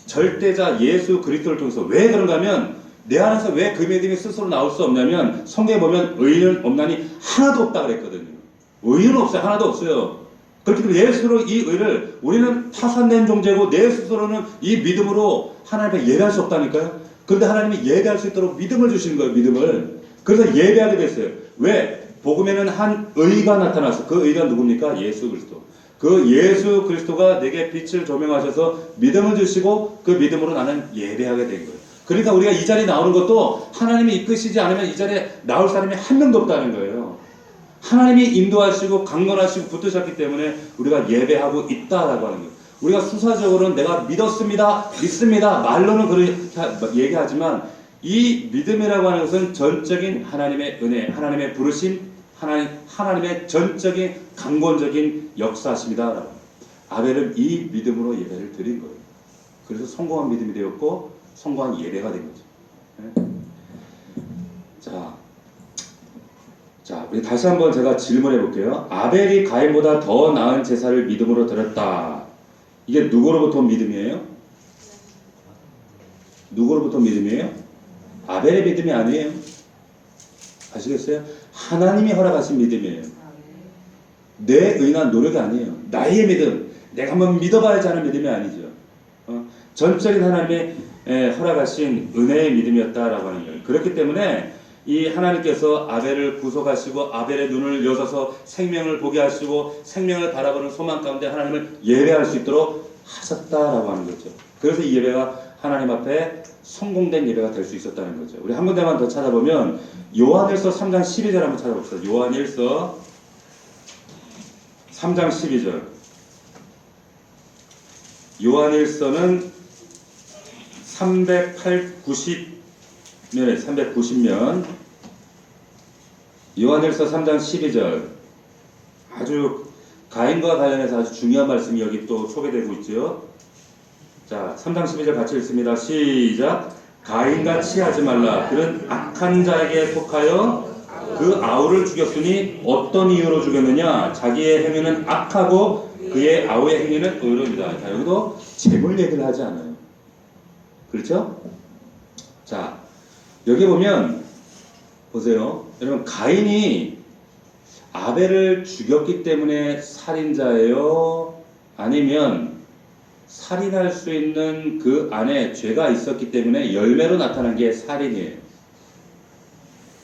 절대자 예수 그리스도를 통해서. 왜 그런가 하면, 내 안에서 왜 그 믿음이 스스로 나올 수 없냐면, 성경에 보면 의인은 없나니 하나도 없다 그랬거든요. 의인은 없어요. 하나도 없어요. 그렇기 때문에 내 스스로 이 의를, 우리는 파산된 존재고 내 스스로는 이 믿음으로 하나님 앞에 예배할 수 없다니까요. 그런데 하나님이 예배할 수 있도록 믿음을 주시는 거예요. 믿음을. 그래서 예배하게 됐어요. 왜? 복음에는 한 의가 나타났어. 그 의가 누굽니까? 예수 그리스도. 그 예수 그리스도가 내게 빛을 조명하셔서 믿음을 주시고 그 믿음으로 나는 예배하게 된 거예요. 그러니까 우리가 이 자리에 나오는 것도 하나님이 이끄시지 않으면 이 자리에 나올 사람이 한 명도 없다는 거예요. 하나님이 인도하시고 강건하시고 붙드셨기 때문에 우리가 예배하고 있다라고 하는 거예요. 우리가 수사적으로는 내가 믿었습니다, 믿습니다, 말로는 그렇게 얘기하지만 이 믿음이라고 하는 것은 전적인 하나님의 은혜, 하나님의 부르심, 하나님의 전적인 강권적인 역사십니다. 아벨은 이 믿음으로 예배를 드린 거예요. 그래서 성공한 믿음이 되었고 성공한 예배가 된 거죠. 네? 자, 우리 다시 한번 제가 질문해 볼게요. 아벨이 가인보다 더 나은 제사를 믿음으로 드렸다. 이게 누구로부터 온 믿음이에요? 누구로부터 온 믿음이에요? 아벨의 믿음이 아니에요. 아시겠어요? 하나님이 허락하신 믿음이에요. 내 의나 노력이 아니에요. 나의 믿음, 내가 한번 믿어봐야지 하는 믿음이 아니죠. 전적인 하나님의 허락하신 은혜의 믿음이었다라고 하는 거예요. 그렇기 때문에 이 하나님께서 아벨을 구속하시고 아벨의 눈을 여셔서 생명을 보게 하시고 생명을 바라보는 소망 가운데 하나님을 예배할 수 있도록 하셨다라고 하는 거죠. 그래서 이 예배가 하나님 앞에 성공된 예배가 될 수 있었다는 거죠. 우리 한 군데만 더 찾아보면 요한일서 3장 12절 한번 찾아봅시다. 요한일서 3장 12절. 요한일서는 390면 요한일서 3장 12절 아주 가인과 관련해서 아주 중요한 말씀이 여기 또 소개되고 있죠. 자, 3장 12절 같이 읽습니다. 시작. 가인같이 하지 말라. 그는 악한 자에게 속하여 그 아우를 죽였으니 어떤 이유로 죽였느냐? 자기의 행위는 악하고 그의 아우의 행위는 의로입니다. 자, 여기도 재물 얘기를 하지 않아요. 그렇죠? 자, 여기 보면 보세요. 여러분, 가인이 아벨을 죽였기 때문에 살인자예요? 아니면 살인할 수 있는 그 안에 죄가 있었기 때문에 열매로 나타난 게 살인이에요?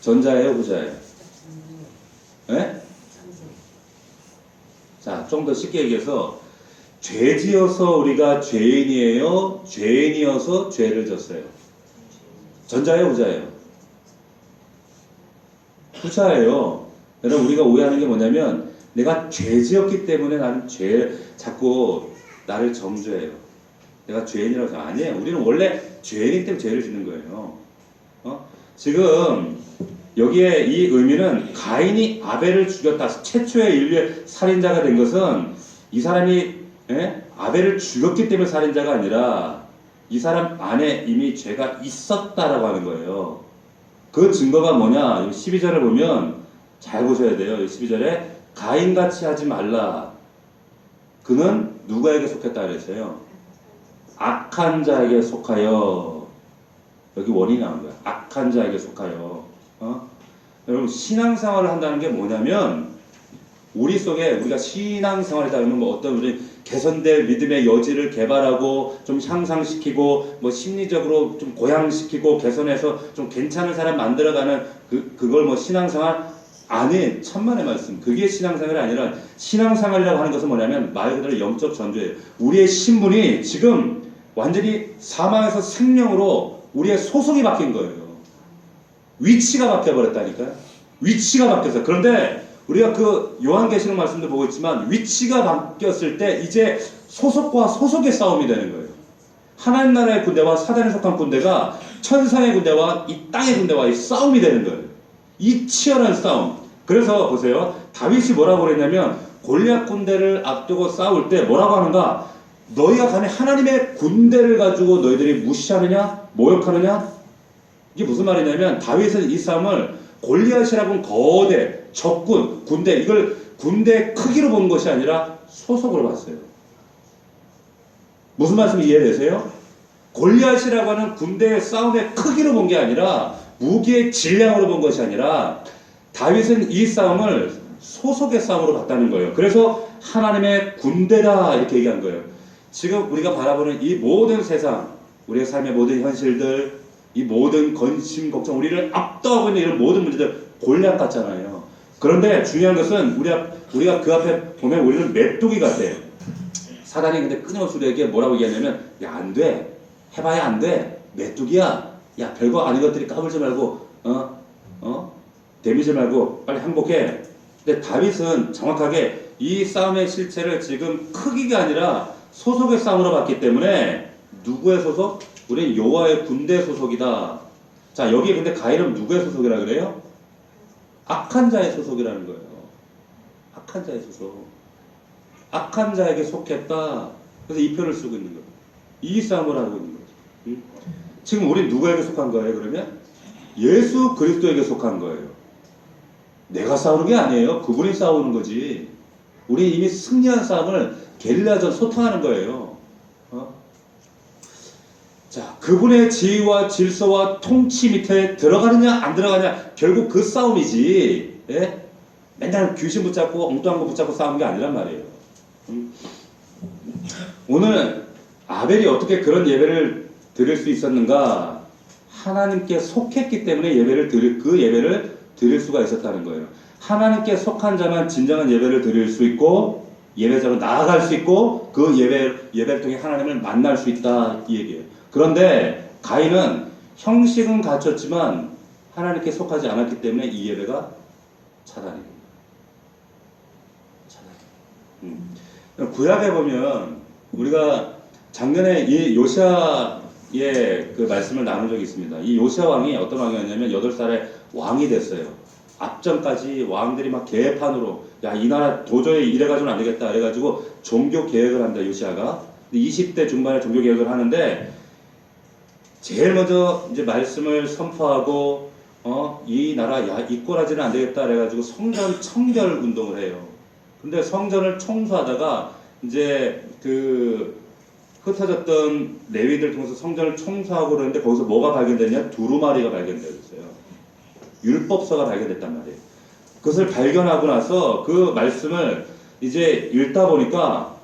전자예요, 후자예요? 네? 자, 좀 더 쉽게 얘기해서 죄지어서 우리가 죄인이에요? 죄인이어서 죄를 졌어요? 전자예요, 후자예요? 후자예요. 여러분, 우리가 오해하는 게 뭐냐면 내가 죄지었기 때문에 나는 자꾸 나를 정죄해요. 내가 죄인이라고 해서 아니에요. 우리는 원래 죄인이기 때문에 죄를 짓는 거예요. 지금 여기에 이 의미는 가인이 아벨을 죽였다. 최초의 인류의 살인자가 된 것은 이 사람이 아벨을 죽였기 때문에 살인자가 아니라 이 사람 안에 이미 죄가 있었다라고 하는 거예요. 그 증거가 뭐냐? 12절을 보면 잘 보셔야 돼요. 12절에 가인같이 하지 말라. 그는 누구에게 속했다 그랬어요? 악한 자에게 속하여. 여기 원인이 나온 거야. 악한 자에게 속하여. 여러분, 신앙생활을 한다는 게 뭐냐면 우리 속에 우리가 신앙생활이다 그러면 뭐 어떤 우리 개선될 믿음의 여지를 개발하고 좀 향상시키고 뭐 심리적으로 좀 고양시키고 개선해서 좀 괜찮은 사람 만들어가는 그걸 뭐 신앙생활 아니, 천만의 말씀. 그게 신앙생활이 아니라 신앙생활이라고 하는 것은 뭐냐면 말 그대로 영적 전조예요. 우리의 신분이 지금 완전히 사망에서 생명으로 우리의 소속이 바뀐 거예요. 위치가 바뀌어버렸다니까요. 위치가 바뀌었어요. 그런데 우리가 그 요한계시록 말씀도 보고 있지만 위치가 바뀌었을 때 이제 소속과 소속의 싸움이 되는 거예요. 하나님 나라의 군대와 사단에 속한 군대가 천상의 군대와 이 땅의 군대와의 싸움이 되는 거예요. 이 치열한 싸움. 그래서 보세요. 다윗이 뭐라고 그랬냐면 골리앗 군대를 앞두고 싸울 때 뭐라고 하는가? 너희가 감히 하나님의 군대를 가지고 너희들이 무시하느냐? 모욕하느냐? 이게 무슨 말이냐면 다윗은 이 싸움을 골리앗이라고는 거대, 적군, 군대, 이걸 군대의 크기로 본 것이 아니라 소속으로 봤어요. 무슨 말씀 이해되세요? 골리앗이라고 하는 군대의 싸움의 크기로 본 게 아니라 무기의 질량으로 본 것이 아니라 다윗은 이 싸움을 소속의 싸움으로 봤다는 거예요. 그래서 하나님의 군대다 이렇게 얘기한 거예요. 지금 우리가 바라보는 이 모든 세상, 우리의 삶의 모든 현실들, 이 모든 관심, 걱정, 우리를 압도하고 있는 이런 모든 문제들 골리앗 같잖아요. 그런데 중요한 것은 우리가 그 앞에 보면 우리는 메뚜기 같아요. 사단이 근데 끊임없이 우리에게 뭐라고 얘기하냐면, 야, 안 돼. 해봐야 안 돼. 메뚜기야. 야, 별거 아닌 것들이 까불지 말고, 데미지 말고 빨리 항복해. 근데 다윗은 정확하게 이 싸움의 실체를 지금 크기가 아니라 소속의 싸움으로 봤기 때문에 누구의 소속? 우리는 여호와의 군대 소속이다. 자, 여기 근데 가인은 누구의 소속이라 그래요? 악한 자의 소속이라는 거예요. 악한 자의 소속. 악한 자에게 속했다. 그래서 이 표를 쓰고 있는 거예요. 이 싸움을 하고 있는 거죠. 지금 우리 누구에게 속한 거예요? 그러면 예수 그리스도에게 속한 거예요. 내가 싸우는 게 아니에요. 그분이 싸우는 거지. 우리 이미 승리한 싸움을 게릴라전 소탕하는 거예요. 자, 그분의 지위와 질서와 통치 밑에 들어가느냐 안 들어가느냐 결국 그 싸움이지. 예? 맨날 귀신 붙잡고 엉뚱한 거 붙잡고 싸우는 게 아니란 말이에요. 오늘 아벨이 어떻게 그런 예배를 드릴 수 있었는가? 하나님께 속했기 때문에 그 예배를 드릴 수가 있었다는 거예요. 하나님께 속한 자만 진정한 예배를 드릴 수 있고 예배자로 나아갈 수 있고 그 예배를 통해 하나님을 만날 수 있다 이 얘기예요. 그런데 가인은 형식은 갖췄지만 하나님께 속하지 않았기 때문에 이 예배가 차단입니다. 차단. 구약에 보면 우리가 작년에 이 요시아의 그 말씀을 나눈 적이 있습니다. 이 요시아 왕이 어떤 왕이었냐면 8살에 왕이 됐어요. 앞전까지 왕들이 막 개판으로 야, 이 나라 도저히 이래가지고는 안 되겠다 이래가지고 종교 개혁을 한다 요시아가. 20대 중반에 종교 개혁을 하는데 제일 먼저 이제 말씀을 선포하고 이 나라 야, 이 꼬라지는 안 되겠다 그래가지고 성전 청결 운동을 해요. 근데 성전을 청소하다가 이제 그 흩어졌던 레위들 통해서 성전을 청소하고 그러는데 거기서 뭐가 발견됐냐? 두루마리가 발견되었어요. 율법서가 발견됐단 말이에요. 그것을 발견하고 나서 그 말씀을 이제 읽다 보니까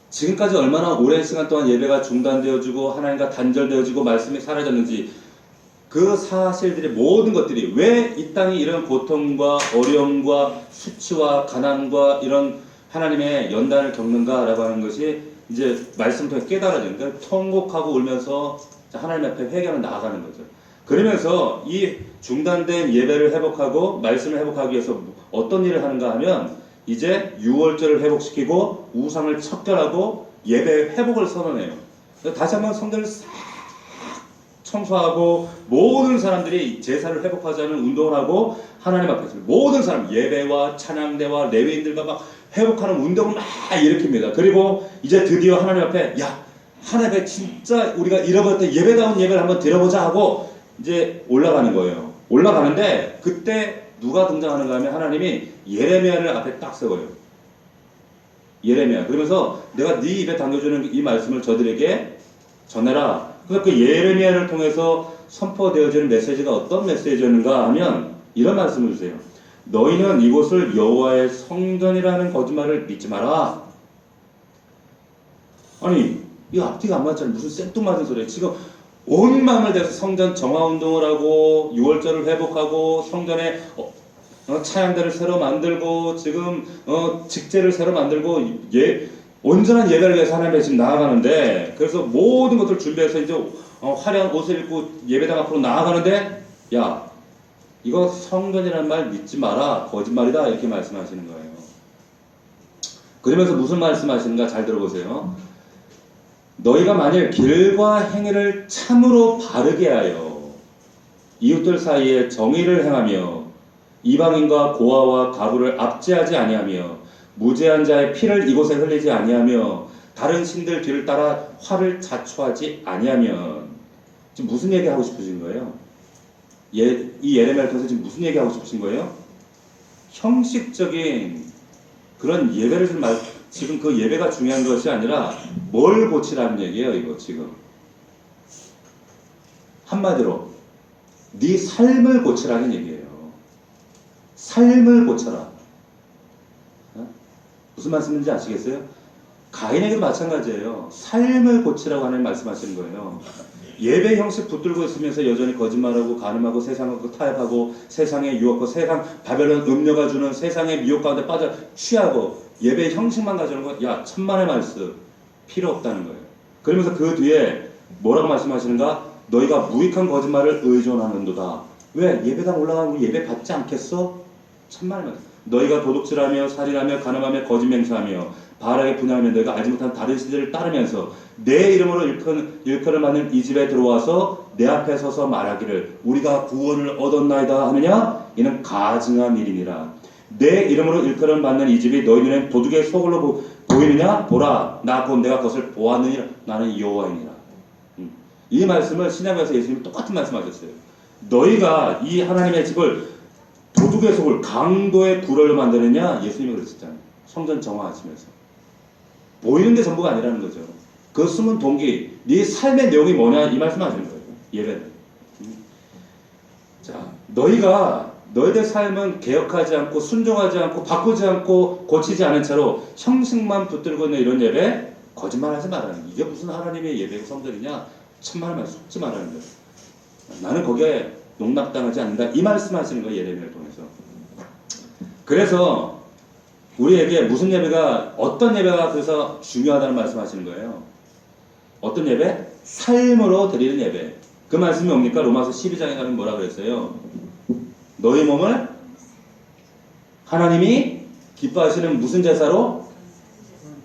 지금까지 얼마나 오랜 시간 동안 예배가 중단되어지고 하나님과 단절되어지고 말씀이 사라졌는지 그 사실들이 모든 것들이 왜 이 땅이 이런 고통과 어려움과 수치와 가난과 이런 하나님의 연단을 겪는가라고 하는 것이 이제 말씀 통해 깨달아지는 거예요. 통곡하고 울면서 하나님 앞에 회개하며 나아가는 거죠. 그러면서 이 중단된 예배를 회복하고 말씀을 회복하기 위해서 어떤 일을 하는가 하면 이제 유월절을 회복시키고 우상을 척결하고 예배 회복을 선언해요. 다시 한번 성전을 싹 청소하고 모든 사람들이 제사를 회복하자는 운동을 하고 하나님 앞에서 모든 사람 예배와 찬양대와 레위인들과 막 회복하는 운동을 막 일으킵니다. 그리고 이제 드디어 하나님 앞에 야 하나님 앞에 진짜 우리가 잃어버렸던 예배다운 예배를 한번 드려보자 하고 이제 올라가는 거예요. 올라가는데 그때 누가 등장하는가 하면 하나님이 예레미야를 앞에 딱 세워요. 예레미야. 그러면서 내가 네 입에 당겨주는 이 말씀을 저들에게 전해라. 그래서 그 예레미야를 통해서 선포되어지는 메시지가 어떤 메시지였는가 하면 이런 말씀을 주세요. 너희는 이곳을 여호와의 성전이라는 거짓말을 믿지 마라. 아니 이거 앞뒤가 안 맞잖아요. 무슨 생뚱맞은 소리예요. 지금 온 마음을 다해서 성전 정화운동을 하고 6월절을 회복하고 성전에 차양대를 새로 만들고 지금 직제를 새로 만들고 온전한 예배를 위해서 하나님의 지금 나아가는데 그래서 모든 것들을 준비해서 이제 화려한 옷을 입고 예배당 앞으로 나아가는데 야 이거 성전이라는 말 믿지 마라 거짓말이다 이렇게 말씀하시는 거예요. 그러면서 무슨 말씀하시는가 잘 들어보세요. 너희가 만일 길과 행위를 참으로 바르게 하여 이웃들 사이에 정의를 행하며 이방인과 고아와 가부를 압제하지 아니하며 무죄한 자의 피를 이곳에 흘리지 아니하며 다른 신들 뒤를 따라 화를 자초하지 아니하면 지금 무슨 얘기하고 싶으신 거예요? 이 예레미야를 통해서 지금 무슨 얘기하고 싶으신 거예요? 형식적인 그런 예배를 지금 그 예배가 중요한 것이 아니라 뭘 고치라는 얘기예요. 이거 지금 한마디로 네 삶을 고치라는 얘기예요. 삶을 고쳐라. 무슨 말씀인지 아시겠어요? 가인에게도 마찬가지예요. 삶을 고치라고 하나님 말씀하시는 거예요. 예배 형식 붙들고 있으면서 여전히 거짓말하고 간음하고 세상하고 타협하고 세상의 유혹과 세상 바벨론 음료가 주는 세상의 미혹 가운데 빠져 취하고 예배 형식만 가져오는 건 야 천만의 말씀 필요 없다는 거예요. 그러면서 그 뒤에 뭐라고 말씀하시는가? 너희가 무익한 거짓말을 의존하는도다. 왜? 예배당 올라가면 우리 예배 받지 않겠어? 천만의 말씀. 너희가 도둑질하며 살인하며 간음하며 거짓 맹세하며 바알에게 분양하며 너희가 알지 못한 다른 신들을 따르면서 내 이름으로 일컬을 받는 이 집에 들어와서 내 앞에 서서 말하기를 우리가 구원을 얻었나이다 하느냐? 이는 가증한 일이니라. 내 이름으로 일컬을 받는 이 집이 너희 눈에 도둑의 소굴로 보이느냐? 보라, 나 곧 내가 그것을 보았느니라. 나는 여호와이니라. 이 말씀을 신약에서 예수님이 똑같은 말씀하셨어요. 너희가 이 하나님의 집을 도둑의 속을 강도의 굴을 만드느냐? 예수님이 그러셨잖아요. 성전 정화하시면서 보이는 게 전부가 아니라는 거죠. 그 숨은 동기, 네 삶의 내용이 뭐냐? 이 말씀하시는 거예요. 예배는. 자, 너희들 삶은 개혁하지 않고 순종하지 않고 바꾸지 않고 고치지 않은 채로 형식만 붙들고 있는 이런 예배 거짓말하지 말라는 거예요. 이게 무슨 하나님의 예배고 성전이냐? 천만의 말씀 속지 말라는 거예요. 나는 거기에 농락당하지 않는다. 이 말씀하시는 거예요. 예레미야를 통해서. 그래서 우리에게 무슨 예배가 어떤 예배가 그래서 중요하다는 말씀하시는 거예요. 어떤 예배? 삶으로 드리는 예배. 그 말씀이 뭡니까? 로마서 12장에 가면 뭐라 그랬어요? 너희 몸을 하나님이 기뻐하시는 무슨 제사로?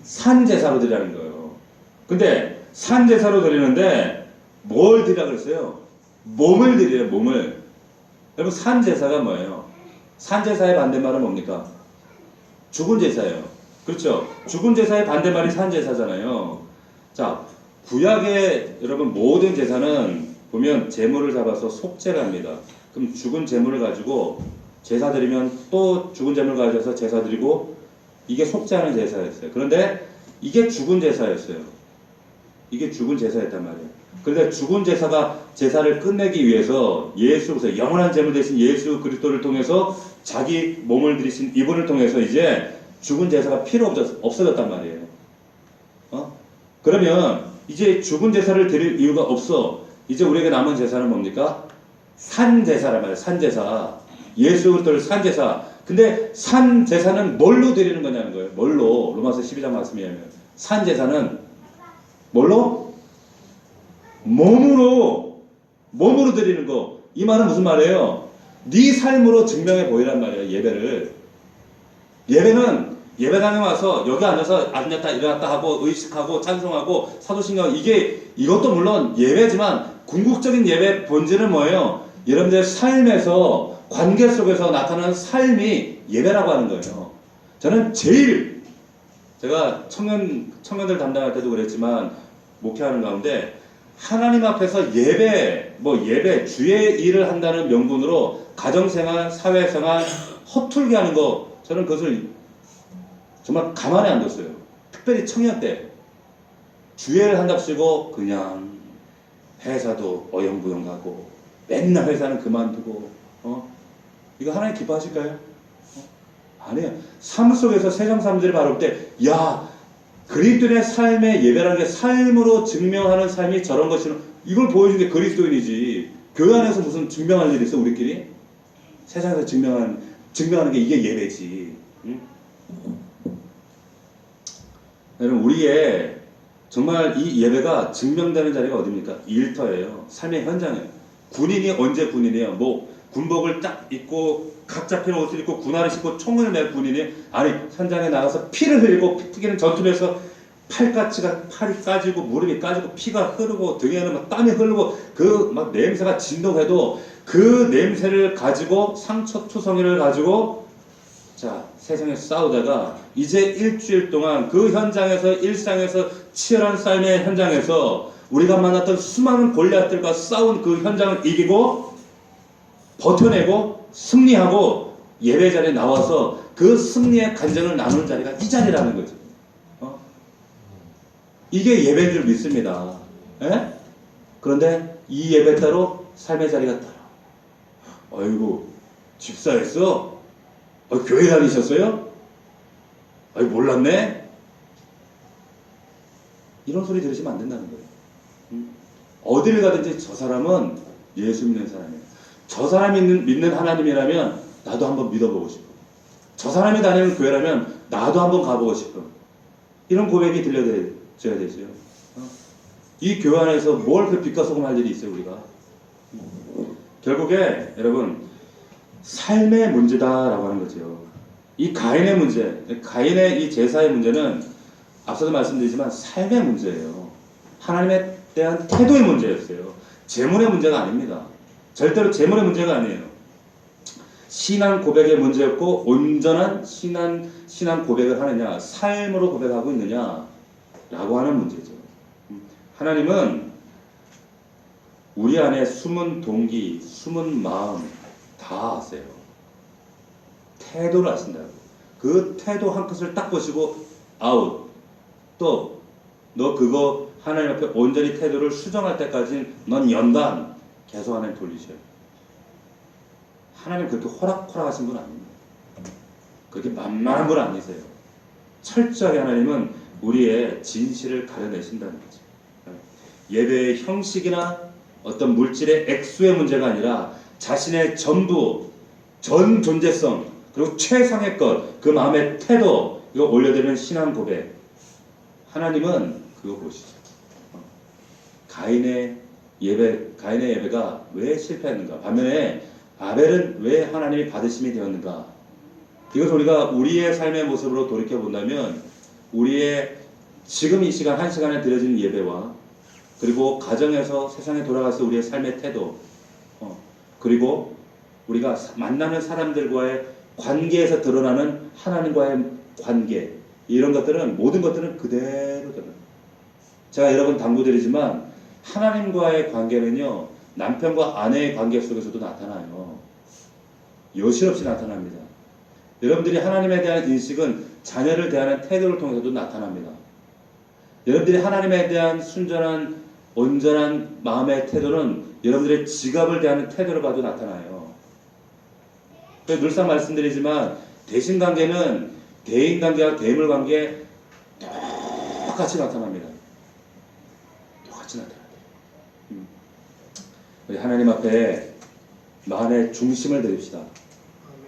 산 제사로 드리라는 거예요. 근데 산 제사로 드리는데 뭘 드리라 그랬어요? 몸을 드려요. 몸을. 여러분 산 제사가 뭐예요? 산 제사의 반대말은 뭡니까? 죽은 제사예요. 그렇죠? 죽은 제사의 반대말이 산 제사잖아요. 자, 구약의 여러분 모든 제사는 보면 제물을 잡아서 속죄를 합니다. 그럼 죽은 제물을 가지고 제사 드리면 또 죽은 제물 가져서 제사 드리고 이게 속죄하는 제사였어요. 그런데 이게 죽은 제사였어요. 이게 죽은 제사였단 말이에요. 그런데 죽은 제사를 끝내기 위해서 예수로서 영원한 제물 대신 예수 그리스도를 통해서 자기 몸을 들이신 이분을 통해서 이제 죽은 제사가 필요 없어졌단 말이에요. 그러면 이제 죽은 제사를 드릴 이유가 없어. 이제 우리에게 남은 제사는 뭡니까? 산 제사란 말이에요. 산 제사. 예수 그리스도를 산 제사. 근데 산 제사는 뭘로 드리는 거냐는 거예요. 뭘로? 로마서 12장 말씀에 의하면 산 제사는 뭘로? 몸으로 드리는 거. 이 말은 무슨 말이에요? 네 삶으로 증명해 보이란 말이에요. 예배는 예배당에 와서 여기 앉아서 앉았다 일어났다 하고 의식하고 찬송하고 사도신경 이것도 물론 예배지만 궁극적인 예배 본질은 뭐예요? 여러분들의 삶에서 관계 속에서 나타나는 삶이 예배라고 하는 거예요. 저는 제가 청년들 담당할 때도 그랬지만 목회하는 가운데 하나님 앞에서 예배, 주의 일을 한다는 명분으로 가정생활, 사회생활 허툴게 하는 거 저는 그것을 정말 가만히 안 뒀어요. 특별히 청년 때 주의 일을 한답시고 그냥 회사도 어영부영 가고 맨날 회사는 그만두고 이거 하나님 기뻐하실까요? 아니에요. 삶 속에서 세상 사람들이 바라볼 때 그리스도인의 삶의 예배라는 게 삶으로 증명하는 삶이 저런 것이는 이걸 보여준 게 그리스도인이지. 교회 안에서 무슨 증명할 일이 있어 우리끼리? 세상에서 증명하는 게 이게 예배지. 응? 여러분 우리의 정말 이 예배가 증명되는 자리가 어디입니까? 일터예요. 삶의 현장이에요. 군인이 언제 군인이에요? 군복을 딱 입고 각 잡힌 옷을 입고 군화를 신고 총을 매 군인이 현장에 나가서 피를 흘리고 피 튀기는 전투에서 팔이 까지고 무릎이 까지고 피가 흐르고 등에는 막 땀이 흐르고 그 막 냄새가 진동해도 그 냄새를 가지고 상처투성이를 가지고 세상에 싸우다가 이제 일주일 동안 그 현장에서 일상에서 치열한 삶의 현장에서 우리가 만났던 수많은 골리앗들과 싸운 그 현장을 이기고 버텨내고 승리하고 예배 자리에 나와서 그 승리의 간증을 나누는 자리가 이 자리라는 거죠. 이게 예배인 줄 믿습니다. 에? 그런데 이 예배 따로 삶의 자리가 따로. 아이고 집사했어? 교회 다니셨어요? 몰랐네? 이런 소리 들으시면 안 된다는 거예요. 어딜 가든지 저 사람은 예수 믿는 사람이에요. 저 사람이 믿는 하나님이라면 나도 한번 믿어보고 싶어. 저 사람이 다니는 교회라면 나도 한번 가보고 싶어. 이런 고백이 들려줘야 되죠. 이 교회 안에서 뭘 그 빛과 소금 할 일이 있어요, 우리가. 결국에 여러분 삶의 문제다라고 하는 거죠. 이 가인의 문제, 가인의 이 제사의 문제는 앞서도 말씀드리지만 삶의 문제예요. 하나님에 대한 태도의 문제였어요. 재물의 문제가 아닙니다. 절대로 재물의 문제가 아니에요. 신앙 고백의 문제였고 온전한 신앙 고백을 하느냐, 삶으로 고백하고 있느냐라고 하는 문제죠. 하나님은 우리 안에 숨은 동기, 숨은 마음 다 아세요. 태도를 아신다고. 그 태도 한 컷을 딱 보시고 아웃. 또 너 그거 하나님 앞에 온전히 태도를 수정할 때까지 넌 연단 계속 하나님 돌리셔요. 하나님 그렇게 호락호락하신 분 아닙니다. 그렇게 만만한 분 아니세요. 철저하게 하나님은 우리의 진실을 가려내신다는 거죠. 예배의 형식이나 어떤 물질의 액수의 문제가 아니라 자신의 전부, 전 존재성, 그리고 최상의 것, 그 마음의 태도, 이거 올려드리는 신앙 고백. 하나님은 그거 보시죠. 가인의 예배가 왜 실패했는가? 반면에 아벨은 왜 하나님이 받으심이 되었는가? 이것을 우리가 우리의 삶의 모습으로 돌이켜 본다면 우리의 지금 이 시간 한 시간에 드려지는 예배와 그리고 가정에서 세상에 돌아가서 우리의 삶의 태도 그리고 우리가 만나는 사람들과의 관계에서 드러나는 하나님과의 관계 이런 것들은 모든 것들은 그대로 드러나요. 제가 여러 번 당부드리지만 하나님과의 관계는요 남편과 아내의 관계 속에서도 나타나요. 여실없이 나타납니다. 여러분들이 하나님에 대한 인식은 자녀를 대하는 태도를 통해서도 나타납니다. 여러분들이 하나님에 대한 순전한 온전한 마음의 태도는 여러분들의 지갑을 대하는 태도를 봐도 나타나요. 그래서 늘상 말씀드리지만 대신관계는 대인관계와 대물관계에 똑같이 나타납니다. 똑같이 나타나요. 우리 하나님 앞에 만의 중심을 드립시다.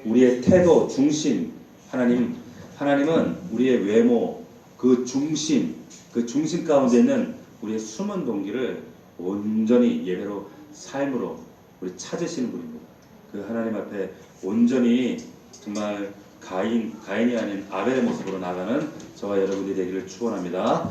우리의 태도, 중심, 하나님은 우리의 외모, 그 중심 가운데 있는 우리의 숨은 동기를 온전히 예배로, 삶으로 우리 찾으시는 분입니다. 그 하나님 앞에 온전히 정말 가인이 아닌 아벨의 모습으로 나가는 저와 여러분들이 되기를 축원합니다.